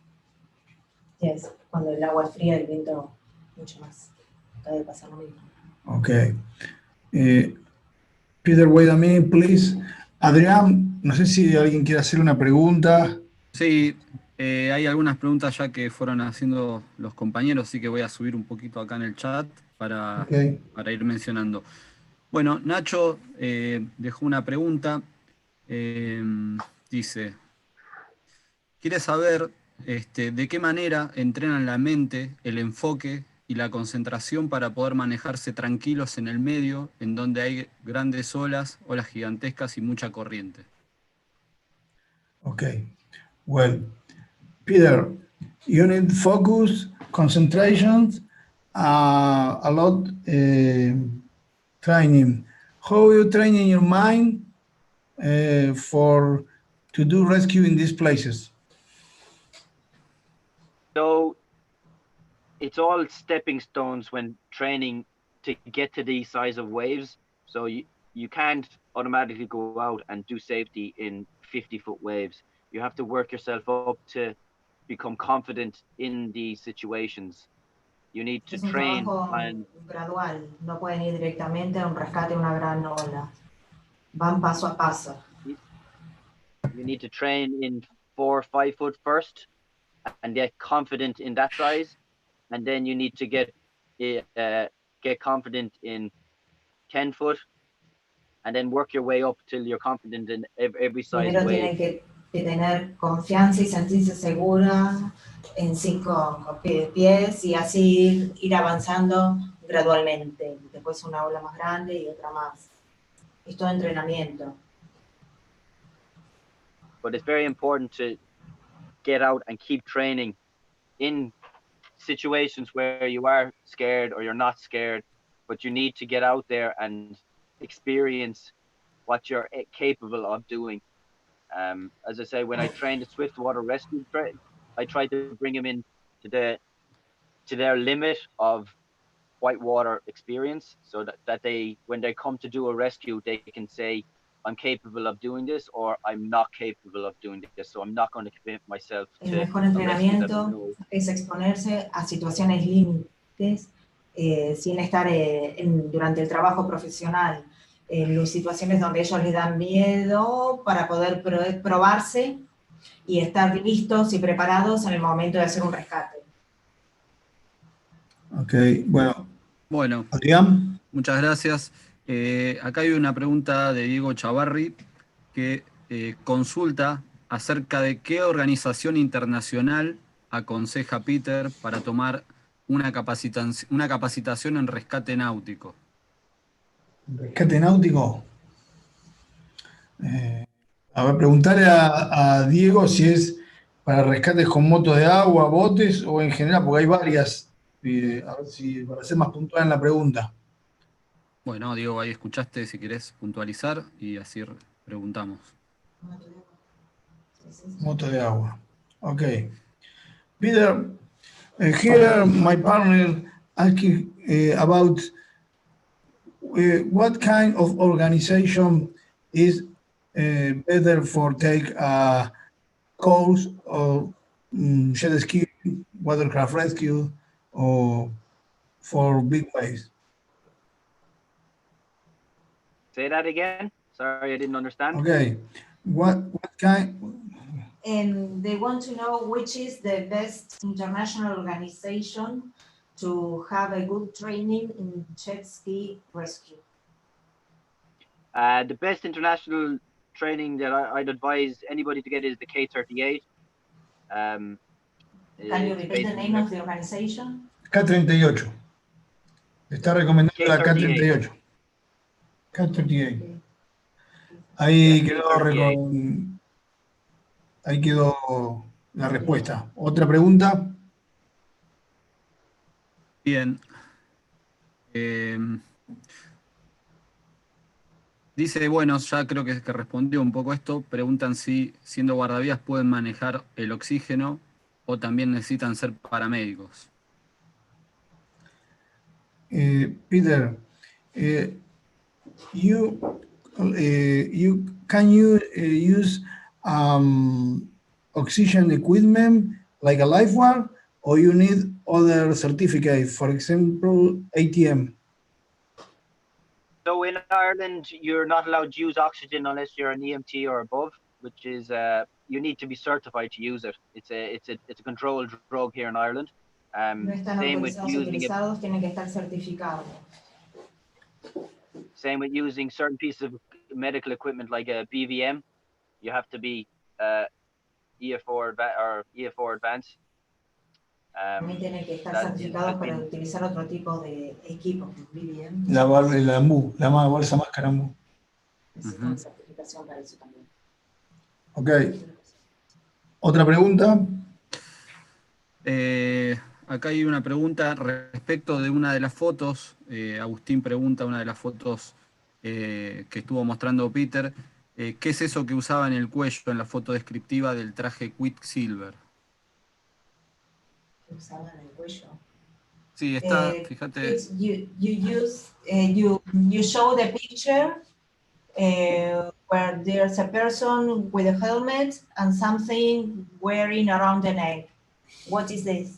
Yes, cuando el agua es fría, el viento mucho más. Acá debe pasar lo mismo. Okay. Peter, wait a minute, please. Adrián, no sé si alguien quiere hacer una pregunta. Sí, hay algunas preguntas ya que fueron haciendo los compañeros, así que voy a subir un poquito acá en el chat para ir mencionando. Bueno, Nacho dejó una pregunta. Dice, quiere saber de qué manera entrenan la mente, el enfoque y la concentración para poder manejarse tranquilos en el medio, en donde hay grandes olas gigantescas y mucha corriente. Okay. Well, Peter, you need focus, concentration, a lot training. How you training your mind to do rescue in these places? So it's all stepping stones when training to get to these size of waves. So you can't automatically go out and do safety in 50-foot waves. You have to work yourself up to become confident in these situations. You need to Es un train trabajo and gradual, no pueden ir directamente a un rescate, una gran ola. Van paso a paso. you need to train in 4 or 5 foot first and get confident in that size, and then you need to get confident in 10 foot, and then work your way up till you're confident in every size Primero wave. tienen que tener confianza y sentirse segura en 5 pies y así ir avanzando gradualmente. Después una ola más grande y otra más. Es todo entrenamiento. But it's very important to get out and keep training in situations where you are scared or you're not scared, but you need to get out there and experience what you're capable of doing. As I say, when I trained at Swiftwater Rescue, I tried to bring them in to their limit of whitewater experience, so that they, when they come to do a rescue, they can say, I'm capable of doing this, or I'm not capable of doing this, so I'm not going to commit myself El to mejor a rescue that I entrenamiento know. es exponerse a situaciones límites sin estar durante el trabajo profesional en situaciones donde ellos les dan miedo para poder probarse y estar listos y preparados en el momento de hacer un rescate. Ok, bueno, Bueno, Adrián. muchas gracias. Acá hay una pregunta de Diego Chavarri que consulta acerca de qué organización internacional aconseja Peter para tomar una capacitación en rescate náutico. Rescate náutico. A ver, preguntarle a Diego si es para rescates con motos de agua, botes o en general, porque hay varias. A ver si para ser más puntual en la pregunta. Bueno, Diego, ahí escuchaste, si querés puntualizar y así preguntamos. Moto de agua. Ok. Peter, here my partner asking about what kind of organization is better for take a course or jet ski, watercraft rescue, or for big waves. Say that again. Sorry, I didn't understand. Okay, what kind? And they want to know which is the best international organization to have a good training in jet ski rescue. The best international training that I'd advise anybody to get is the K38. Can you repeat the name of the organization? K38. Está recomendando la K38. K38. K38. Ahí quedó, ahí quedó la respuesta. ¿Otra pregunta? Bien. Dice, bueno, ya creo que respondió un poco esto. Preguntan si siendo guardavidas pueden manejar el oxígeno o también necesitan ser paramédicos. Peter, you can you use oxygen equipment like a lifeguard, or you need other certificate, for example, ATM? So in Ireland, you're not allowed to use oxygen unless you're an EMT or above, which is you need to be certified to use it. It's a controlled drug here in Ireland. No están Same with autorizados using it. utilizados, tienen que estar certificados. Same with using certain pieces of medical equipment like a BVM. You have to be EF4 or EF4 advanced. También tienen que estar certificados para utilizar otro tipo de equipo, BBM. La bolsa máscara MU. Necesitan certificación para eso también. Ok. ¿Otra pregunta? Acá hay una pregunta respecto de una de las fotos. Agustín pregunta una de las fotos que estuvo mostrando Peter. ¿Qué es eso que usaba en el cuello en la foto descriptiva del traje Quicksilver? ¿Qué usaba en el cuello? Sí, está, fíjate. You show the picture where there's a person with a helmet and something wearing around the neck. What is this?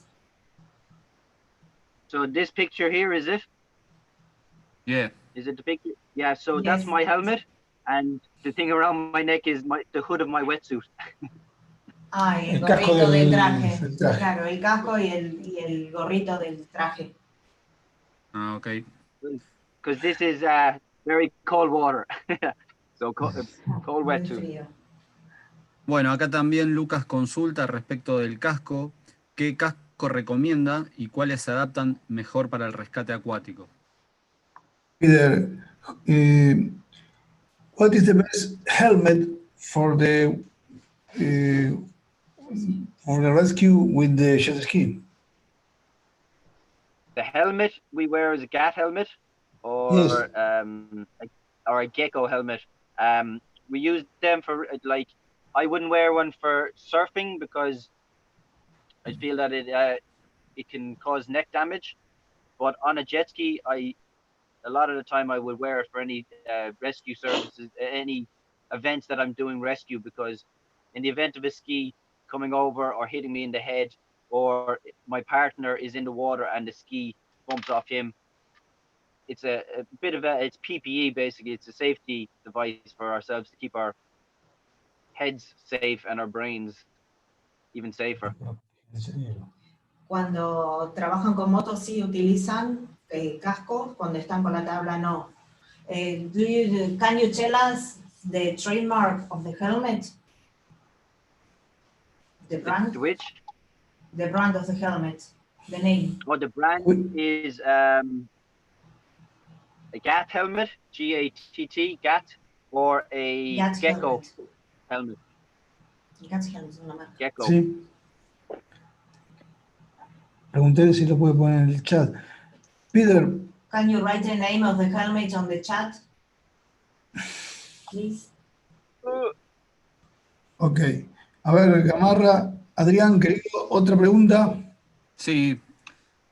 So this picture here, is it? Yeah. Is it the picture? Yeah, so Yes. that's my helmet, and the thing around my neck is the hood of my wetsuit. Ah, el casco gorrito del traje. del traje. Claro, el casco y el gorrito del traje. Ah, ok. Because this is very cold water. So cold Muy wetsuit. frío. Bueno, acá también Lucas consulta respecto del casco. ¿qué casco recomienda y cuáles se adaptan mejor para el rescate acuático? Peter, what is the best helmet uh, for the rescue with the jet ski? The helmet we wear is a GAT helmet Yes. or a gecko helmet. We use them for like I wouldn't wear one for surfing because I feel that it can cause neck damage. But on a jet ski, a lot of the time I would wear it for any rescue services, any events that I'm doing rescue, because in the event of a ski coming over or hitting me in the head, or my partner is in the water and the ski bumps off him, it's a bit of it's PPE basically. It's a safety device for ourselves to keep our heads safe and our brains even safer. Cuando trabajan con motos sí utilizan cascos, cuando están con la tabla no. Can you tell us the trademark of the helmet? The brand? Which? The brand of the helmet, the name. Oh, the brand is a GAT helmet, GATT, GAT, or a GAT gecko helmet. GAT helmet es una marca. Gecko. Sí. Pregunté si lo puede poner en el chat. Peter. Can you write the name of the helmet on the chat? Please. Ok. A ver, Gamarra, Adrián, querido, otra pregunta. Sí,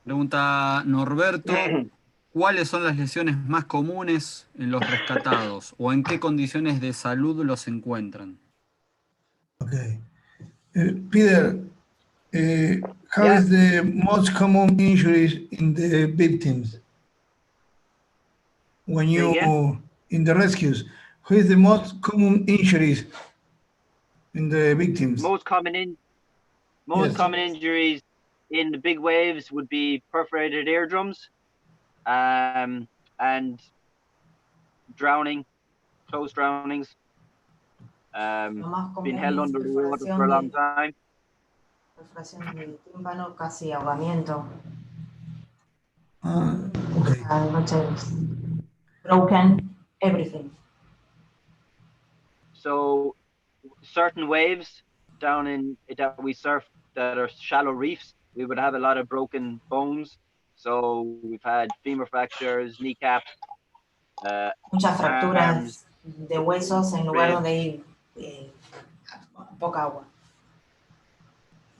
pregunta Norberto, ¿cuáles son las lesiones más comunes en los rescatados o en qué condiciones de salud los encuentran? Ok. Peter, how is the most common injuries in the victims? When you, in the rescues, who is the most common injuries in the victims? Most common injuries in the big waves would be perforated eardrums, and drowning, close drownings, being held under the water for a long time. Perforación de tímpano, casi ahogamiento. Okay. Broken, everything. So certain waves down in that we surf that are shallow reefs, we would have a lot of broken bones. So we've had femur fractures, kneecap, muchas fracturas arms, de huesos en lugar donde hay poca agua.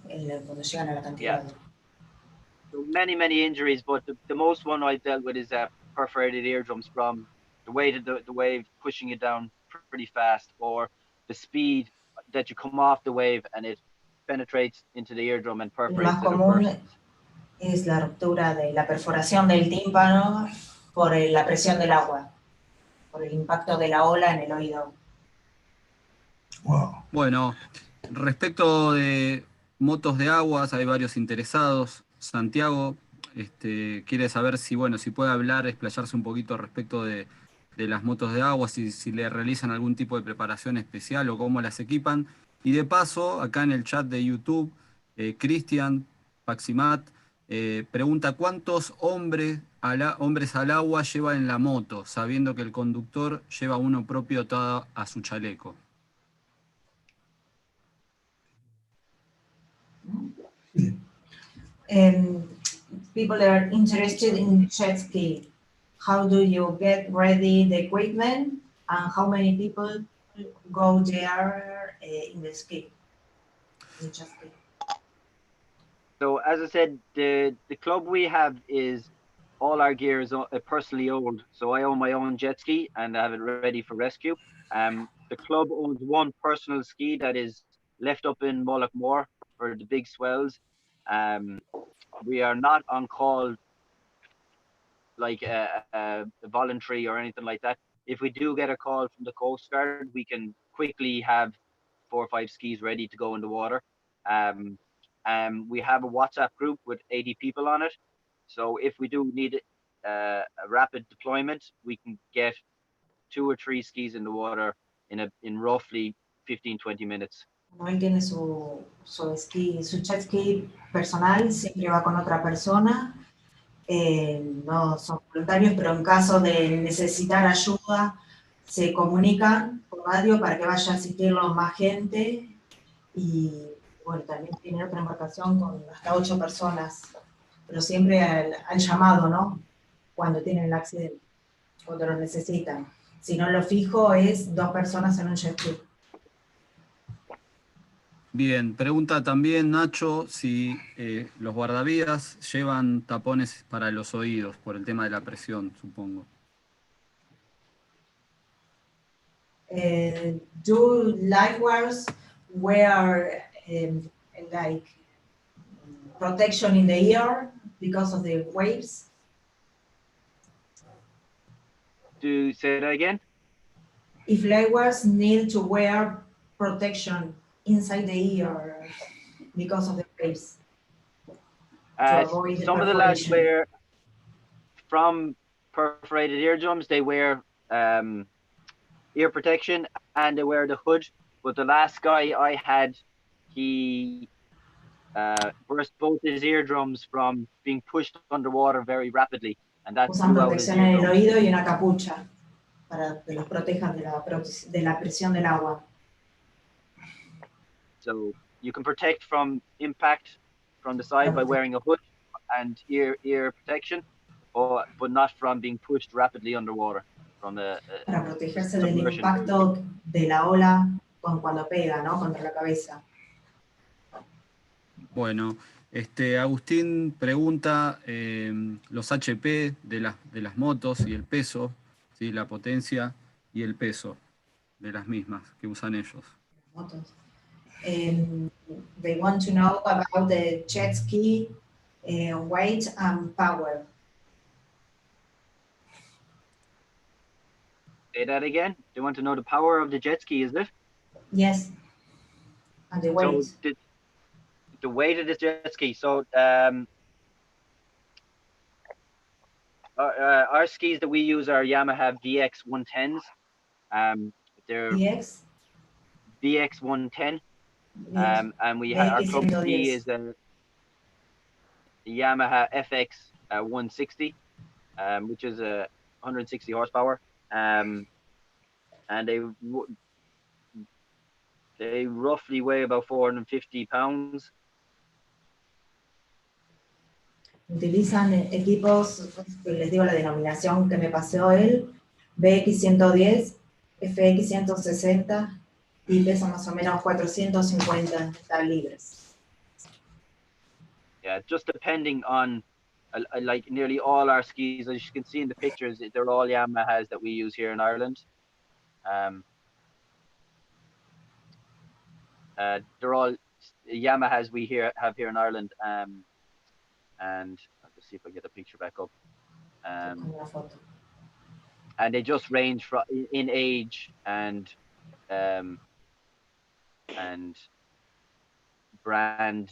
Cuando llegan a la cantidad. Yeah. So many injuries, but the most one I've dealt with is perforated eardrums from the weight of the wave pushing you down pretty fast, or the speed that you come off the wave and it penetrates into the eardrum and perforates it. El más común es la ruptura de la perforación del tímpano por la presión del agua, por el impacto de la ola en el oído. Wow. Bueno, respecto de motos de aguas, hay varios interesados. Santiago quiere saber si puede hablar, explayarse un poquito respecto de las motos de agua, si le realizan algún tipo de preparación especial o cómo las equipan. Y de paso, acá en el chat de YouTube, Cristian Paximat pregunta cuántos hombres al agua lleva en la moto, sabiendo que el conductor lleva uno propio atado a su chaleco. People are interested in jet ski. How do you get ready the equipment and how many people go there in the ski? In jet ski. So as I said, the club we have is all our gear is personally owned. So I own my own jet ski and I have it ready for rescue. The club owns one personal ski that is left up in Mullaghmore for the big swells. We are not on call like a voluntary or anything like that. If we do get a call from the Coast Guard, we can quickly have 4 or 5 skis ready to go in the water. We have a WhatsApp group with 80 people on it. So if we do need a rapid deployment, we can get 2 or 3 skis in the water in roughly 15-20 minutes. No, él tiene su jet ski personal, siempre va con otra persona. No son voluntarios, pero en caso de necesitar ayuda, se comunican por radio para que vaya a asistirlo más gente. Y bueno, también tiene otra embarcación con hasta 8 personas, pero siempre al llamado, ¿no? Cuando tienen el accidente, cuando lo necesitan. Si no, lo fijo es 2 personas en un jet ski. Bien, pregunta también Nacho si los guardavidas llevan tapones para los oídos por el tema de la presión, supongo. Do lifeguards wear like protection in the ear because of the waves? Do say that again? If lifeguards need to wear protection inside the ear because of the waves to avoid the Some of the lads perforation. wear, from perforated eardrums, they wear ear protection and they wear the hood. But the last guy I had, he burst both his eardrums from being pushed underwater very rapidly, and that Usan blew out his protección en el eardrum. oído y una capucha para que los protejan de la presión del agua. So you can protect from impact from the side by wearing a hood and ear protection, but not from being pushed rapidly underwater from Para protegerse del submersion. impacto de la ola cuando pega, ¿no? Contra la cabeza. Bueno, Agustín pregunta los HP de las motos y el peso, ¿sí? La potencia y el peso de las mismas que usan ellos. Motos. They want to know about the jet ski weight and power. Say that again. They want to know the power of the jet ski, is it? Yes. And the weight. So the weight of the jet ski. So our skis that we use are Yamaha VX 110s. They're VX? VX 110. Yes. And our club ski is the Yamaha FX 160, which is 160 horsepower. And they roughly weigh about 450 pounds. Utilizan equipos, les digo la denominación que me pasó él, BX 110, FX 160 y pesan más o menos 450 libras. Yeah, just depending on, like nearly all our skis, as you can see in the pictures, they're all Yamahas that we use here in Ireland. They're all Yamahas we have here in Ireland. And I'll just see if I get the picture back up. And they just range from in age and brand,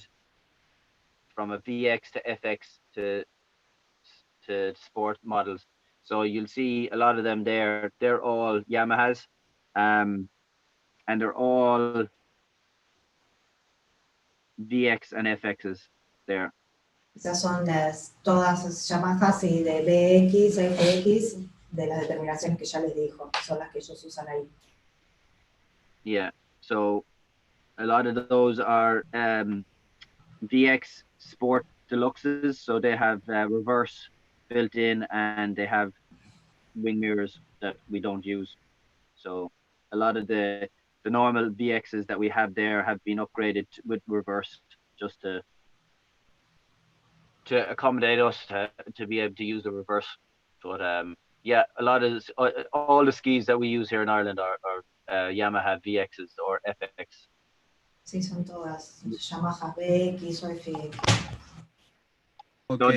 from a VX to FX to sport models. So you'll see a lot of them there. They're all Yamahas, and they're all VX and FXs there. Esas son todas las Yamahas y de BX, FX, de las determinaciones que ya les dijo, son las que ellos usan ahí. Yeah, so a lot of those are VX Sport Deluxes, so they have reverse built in and they have wing mirrors that we don't use. So a lot of the normal VXs that we have there have been upgraded with reverse just to accommodate us to be able to use the reverse. But yeah, a lot of all the skis that we use here in Ireland are Yamaha VXs or FX. Sí, son todas Yamaha BX o FX. Okay, so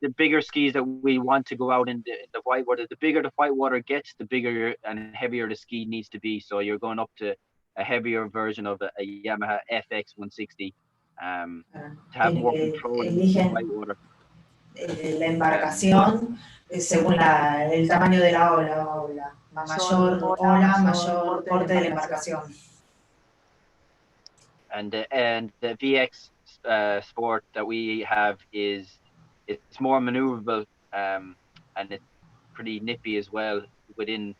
the bigger skis that we want to go out in the whitewater, the bigger the whitewater gets, the bigger and heavier the ski needs to be. So you're going up to a heavier version of a Yamaha FX 160 to have more control in the whitewater. La embarcación según el tamaño de la ola. Mayor ola, mayor porte de la embarcación. the VX sport that we have it's more maneuverable, and it's pretty nippy as well within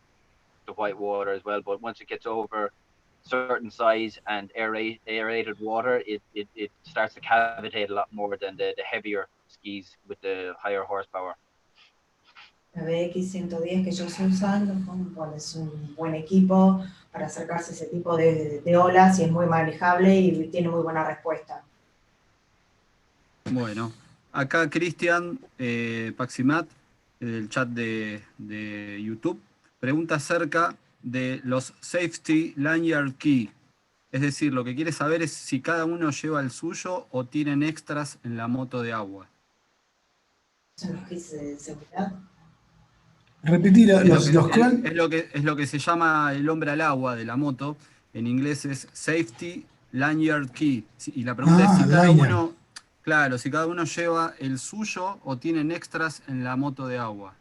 the white water as well. But once it gets over certain size and aerated water, it starts to cavitate a lot more than the heavier skis with the higher horsepower. La BX-110 que ellos usan, bueno, es un buen equipo para acercarse a ese tipo de olas y es muy manejable y tiene muy buena respuesta. Bueno, acá Cristian Paximat, del chat de YouTube, pregunta acerca de los Safety Lanyard Key. Es decir, lo que quiere saber es si cada uno lleva el suyo o tienen extras en la moto de agua. ¿Son los kits de seguridad? Repetir Es lo los que- cual. es lo que se llama el hombre al agua de la moto. En inglés es Safety Lanyard Key. Y la pregunta es si cada lanyard. uno, claro, si cada uno lleva el suyo o tienen extras en la moto de agua.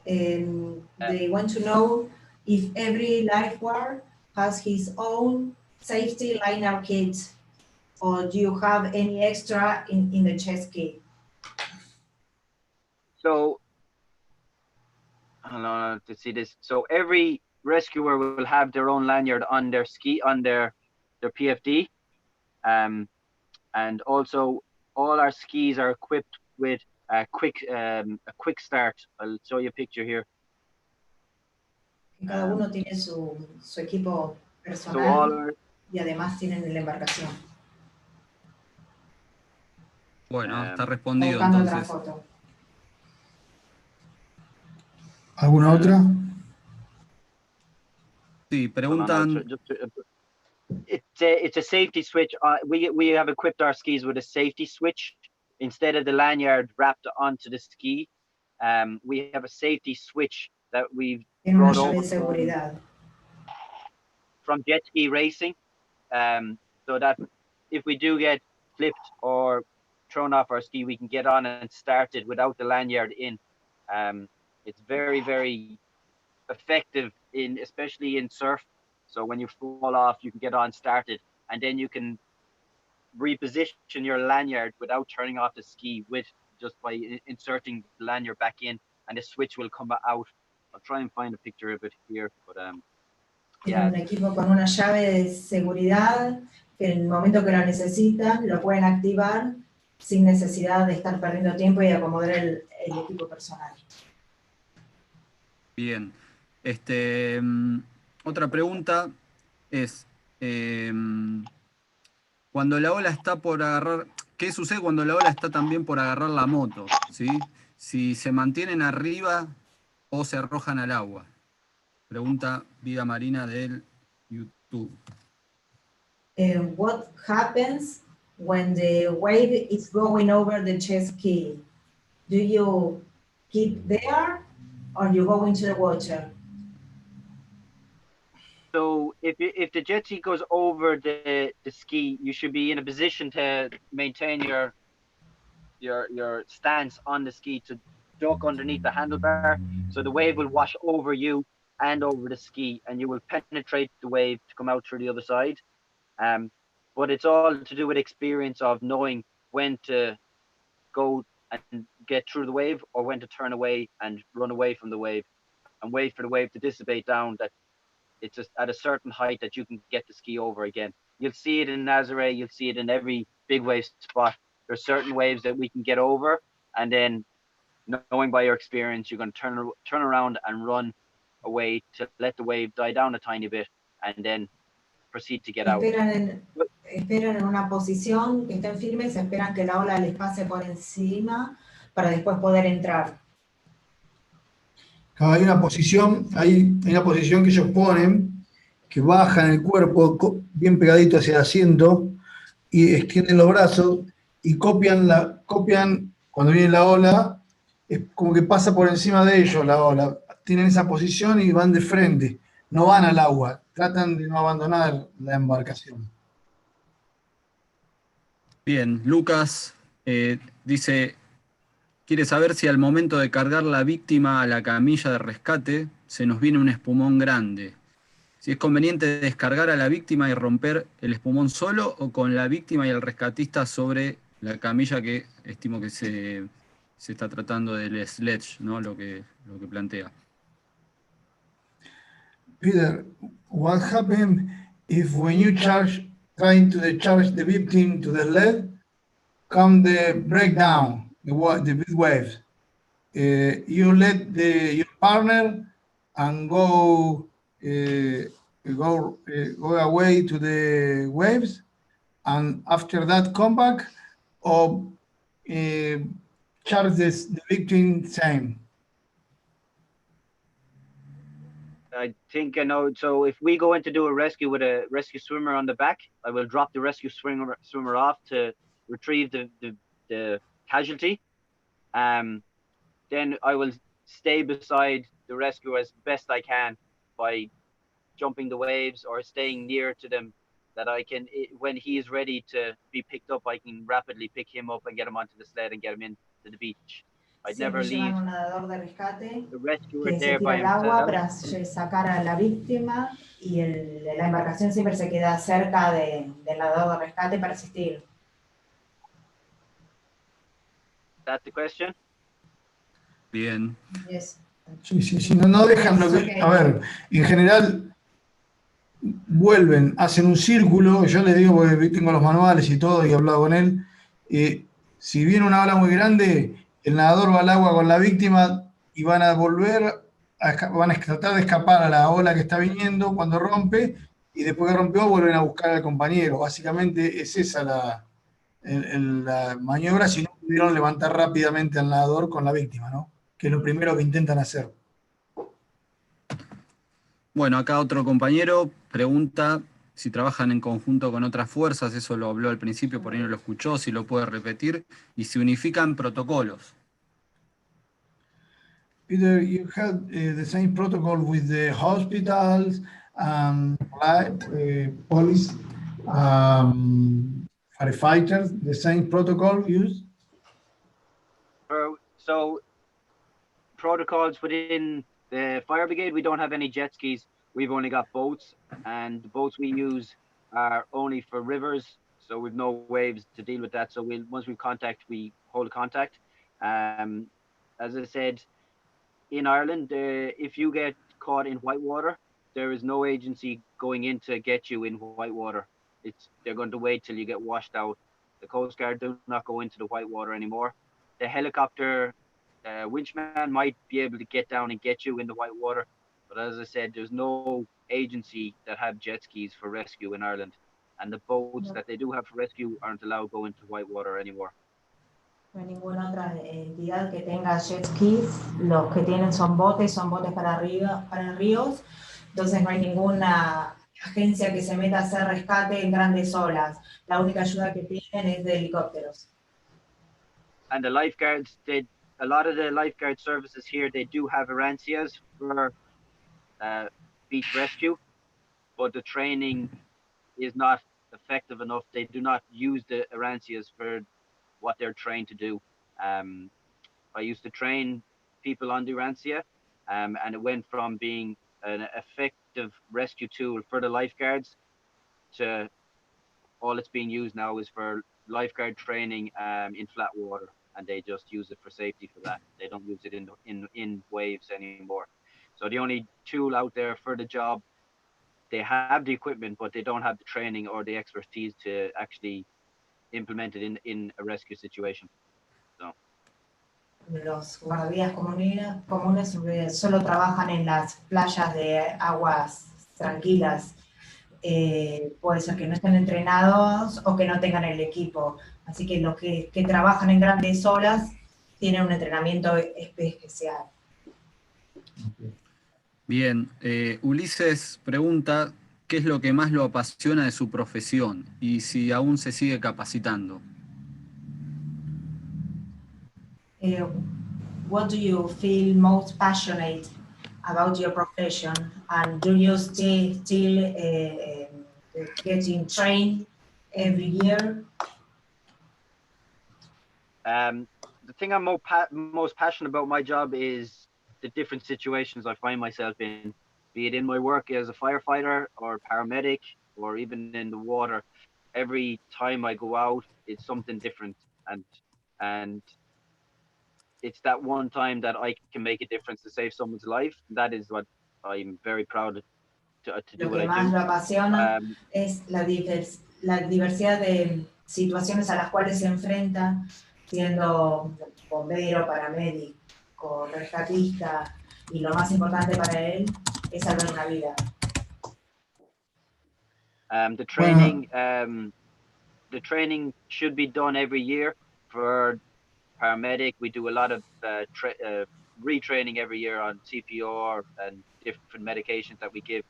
They want to know if every lifeguard has his own safety liner kit, or do you have any extra in the chest kit? So, hold on to see this. So every rescuer will have their own lanyard on their ski, on their PFD, and also all our skis are equipped with a quick start. I'll show you a picture here. Cada uno tiene su equipo So personal all our, y además tienen la embarcación. Bueno, está Está respondido buscando otra entonces. foto. ¿Alguna otra? Sí, hold on, I'll preguntan. it's a safety switch. We have equipped our skis with a safety switch instead of the lanyard wrapped onto the ski. We have a safety switch that we've Tiene una brought llave over de seguridad. from jet ski racing, so that if we do get flipped or thrown off our ski, we can get on and start it without the lanyard in. It's very, very effective especially in surf. So when you fall off, you can get on started, and then you can reposition your lanyard without turning off the ski just by inserting the lanyard back in, and the switch will come out. I'll try and find a picture of it here, but Tienen un equipo con una llave de seguridad que en el momento que lo necesitan lo pueden activar sin necesidad de estar perdiendo tiempo y acomodar el equipo personal. Bien. Otra pregunta es, cuando la ola está por agarrar, ¿qué sucede cuando la ola está también por agarrar la moto? ¿Sí? Si se mantienen arriba o se arrojan al agua. Pregunta Vida Marina del YouTube. What happens when the wave is going over the jet ski? Do you keep there or you go into the water? so if the jet ski goes over the ski, you should be in a position to maintain your stance on the ski to duck underneath the handlebar, so the wave will wash over you and over the ski, and you will penetrate the wave to come out through the other side. But it's all to do with experience of knowing when to go and get through the wave or when to turn away and run away from the wave and wait for the wave to dissipate down, that it's just at a certain height that you can get the ski over again. You'll see it in Nazare, you'll see it in every big wave spot. There's certain waves that we can get over, and then knowing by your experience, you're going to turn around and run away to let the wave die down a tiny bit, and then proceed to get out. Esperan en una posición que estén firmes, esperan que la ola les pase por encima para después poder entrar. Hay una posición que ellos ponen, que bajan el cuerpo bien pegadito hacia el asiento y extienden los brazos y copian cuando viene la ola, es como que pasa por encima de ellos la ola. Tienen esa posición y van de frente, no van al agua, tratan de no abandonar la embarcación. Bien, Lucas dice, quiere saber si al momento de cargar la víctima a la camilla de rescate se nos viene un espumón grande. si es conveniente descargar a la víctima y romper el espumón solo o con la víctima y el rescatista sobre la camilla que estimo que se está tratando del sledge, ¿no? Lo que plantea. Peter, what happened if when you trying to charge the victim to the lead, come the breakdown, the big waves? You let your partner and go away to the waves, and after that come back, or charge the victim same. I think I know. So if we go in to do a rescue with a rescue swimmer on the back, I will drop the rescue swimmer off to retrieve the casualty. Then I will stay beside the rescuer as best I can by jumping the waves or staying near to them, that I can, when he is ready to be picked up, I can rapidly pick him up and get him onto the sled and get him into the beach. I'd never Siempre leave llevan un nadador de rescate the rescuer que se there tira by al agua himself. para sacar a la víctima y la embarcación siempre se queda cerca del nadador de rescate para asistir. That's the question. Bien. Yes. Sí, no dejan lo que... Okay. A ver, en general vuelven, hacen un círculo, yo les digo porque tengo los manuales y todo y he hablado con él, si viene una ola muy grande, el nadador va al agua con la víctima y van a volver, van a tratar de escapar a la ola que está viniendo cuando rompe, y después que rompió vuelven a buscar al compañero. Básicamente es esa la maniobra, si no pudieron levantar rápidamente al nadador con la víctima, ¿no? Que es lo primero que intentan hacer. Bueno, acá otro compañero pregunta si trabajan en conjunto con otras fuerzas, eso lo habló al principio, por ahí no lo escuchó, si lo puede repetir, y si unifican protocolos. Peter, you had the same protocol with the hospitals and police, firefighters, the same protocol used? So protocols within the fire brigade, we don't have any jet skis. We've only got boats, and the boats we use are only for rivers, so we've no waves to deal with that. So once we contact, we hold contact. As I said, in Ireland, if you get caught in whitewater, there is no agency going in to get you in whitewater. They're going to wait till you get washed out. The Coast Guard do not go into the whitewater anymore. The helicopter winchman might be able to get down and get you in the whitewater, but as I said, there's no agency that have jet skis for rescue in Ireland, and the boats that they do have for rescue aren't allowed to go into whitewater anymore. No hay ninguna otra entidad que tenga jet skis. Los que tienen son botes para ríos. Entonces no hay ninguna agencia que se meta a hacer rescate en grandes olas. La única ayuda que tienen es de helicópteros. And the lifeguards, a lot of the lifeguard services here, they do have Arancias for beach rescue, but the training is not effective enough. They do not use the Arancias for what they're trained to do. I used to train people on the Arancia, and it went from being an effective rescue tool for the lifeguards to all it's being used now is for lifeguard training in flat water, and they just use it for safety for that. They don't use it in waves anymore. So the only tool out there for the job, they have the equipment, but they don't have the training or the expertise to actually implement it in a rescue situation. So. Los guardavidas comunes solo trabajan en las playas de aguas tranquilas. Puede ser que no estén entrenados o que no tengan el equipo. Así que los que trabajan en grandes olas tienen un entrenamiento especial. Bien, Ulises pregunta qué es lo que más lo apasiona de su profesión y si aún se sigue capacitando. What do you feel most passionate about your profession, and do you still getting trained every year? The thing I'm most passionate about my job is the different situations I find myself in. be it in my work as a firefighter or paramedic or even in the water. Every time I go out, it's something different, and it's that one time that I can make a difference to save someone's life. That is what I'm very proud to do Lo what que I más do. lo apasiona Um, es la diversidad de situaciones a las cuales se enfrenta siendo bombero, paramédico, rescatista, y lo más importante para él es salvar una vida. the training should be done every year for paramedic. We do a lot of retraining every year on CPR and different medications that we give.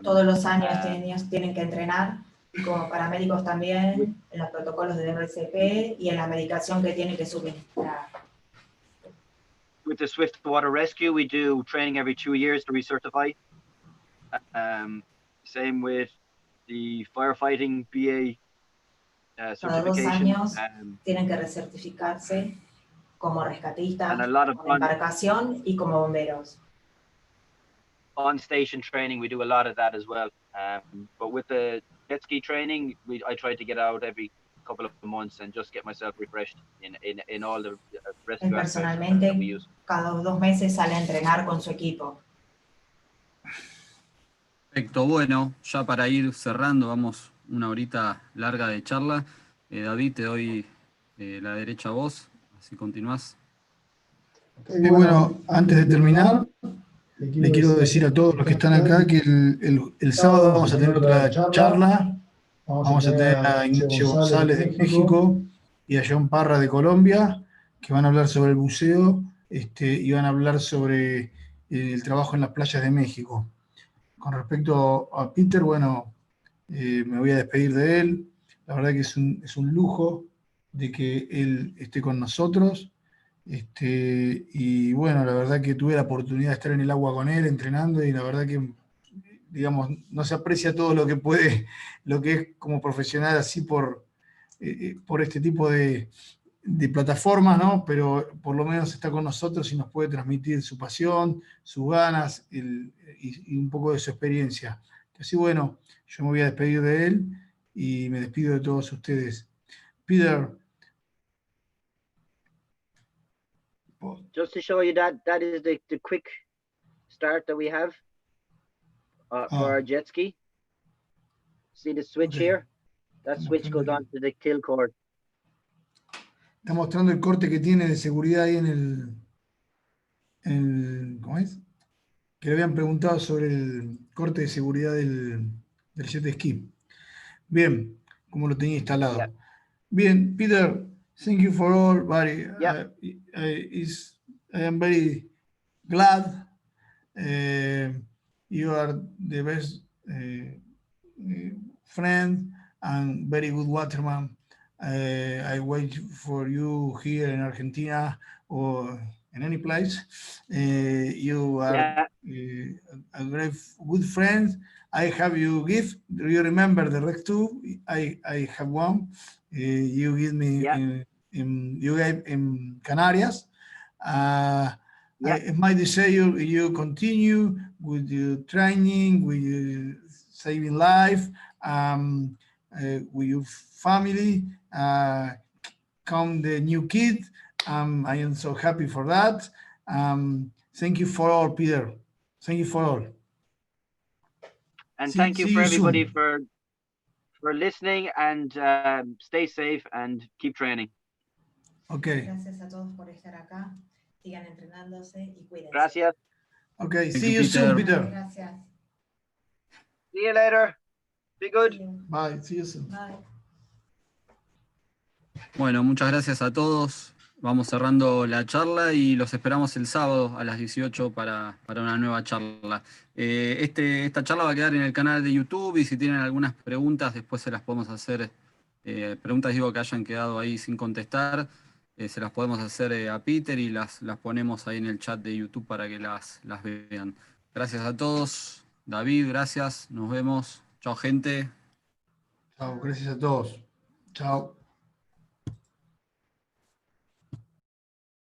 Todos los años tienen que entrenar, y como paramédicos with, también, en los protocolos de RCP y en la medicación que tienen que suministrar. with the Swift Water Rescue, we do training every 2 years to recertify. Same with the firefighting BA Cada 2 certification. años tienen que recertificarse como rescatistas, And a lot of como embarcación y como bomberos. On-station training, we do a lot of that as well. But with the jet ski training, I try to get out every couple of months and just get myself refreshed in all the rescue aspects that we use. Cada 2 meses sale a entrenar con su equipo. Perfecto, bueno, ya para ir cerrando, vamos una horita larga de charla. David, te doy la derecha a vos, así continuás. Bueno, antes de terminar, le quiero decir a todos los que están acá que el sábado vamos a tener otra charla. Vamos a tener a Ignacio González de México y a John Parra de Colombia, que van a hablar sobre el buceo y van a hablar sobre el trabajo en las playas de México. Con respecto a Peter, bueno, me voy a despedir de él. La verdad que es un lujo de que él esté con nosotros. Y bueno, la verdad que tuve la oportunidad de estar en el agua con él, entrenando, y la verdad que, digamos, no se aprecia todo lo que puede, lo que es como profesional así por este tipo de plataformas, ¿no? Pero por lo menos está con nosotros y nos puede transmitir su pasión, sus ganas y un poco de su experiencia. Así, bueno, yo me voy a despedir de él y me despido de todos ustedes. Peter. Just to show you that is the quick start that we have for our jet ski. See the switch here? That switch goes on to the kill cord. Está mostrando el corte que tiene de seguridad ahí en el ¿cómo es? Que le habían preguntado sobre el corte de seguridad del jet ski. Bien, como lo tenía instalado. Yeah. Bien, Peter, thank you for all, buddy. Yeah. I am very glad you are the best friend and very good waterman. I wait for you here in Argentina or in any place. You are a great good friend. I have you gift. Do you remember the Rec 2? I have one. You give me you gave in Canarias. It's my desire you continue with your training, with your saving life, with your family. Come the new kid. I am so happy for that. Thank you for all, Peter. Thank you for all. And thank you for everybody soon. for listening, and stay safe and keep training. Okay. Gracias a todos por estar acá. Sigan entrenándose y cuídense. Gracias. Okay, see you soon, Peter. Gracias. See you later. Be good. Bye, see you soon. Bye. Bueno, muchas gracias a todos. Vamos cerrando la charla y los esperamos el sábado a las 18 para una nueva charla. Esta charla va a quedar en el canal de YouTube, y si tienen algunas preguntas después se las podemos hacer. Preguntas que hayan quedado ahí sin contestar, se las podemos hacer a Peter y las ponemos ahí en el chat de YouTube para que las vean. Gracias a todos. David, gracias. Nos vemos. Chao, gente. Chao, gracias a todos. Chao.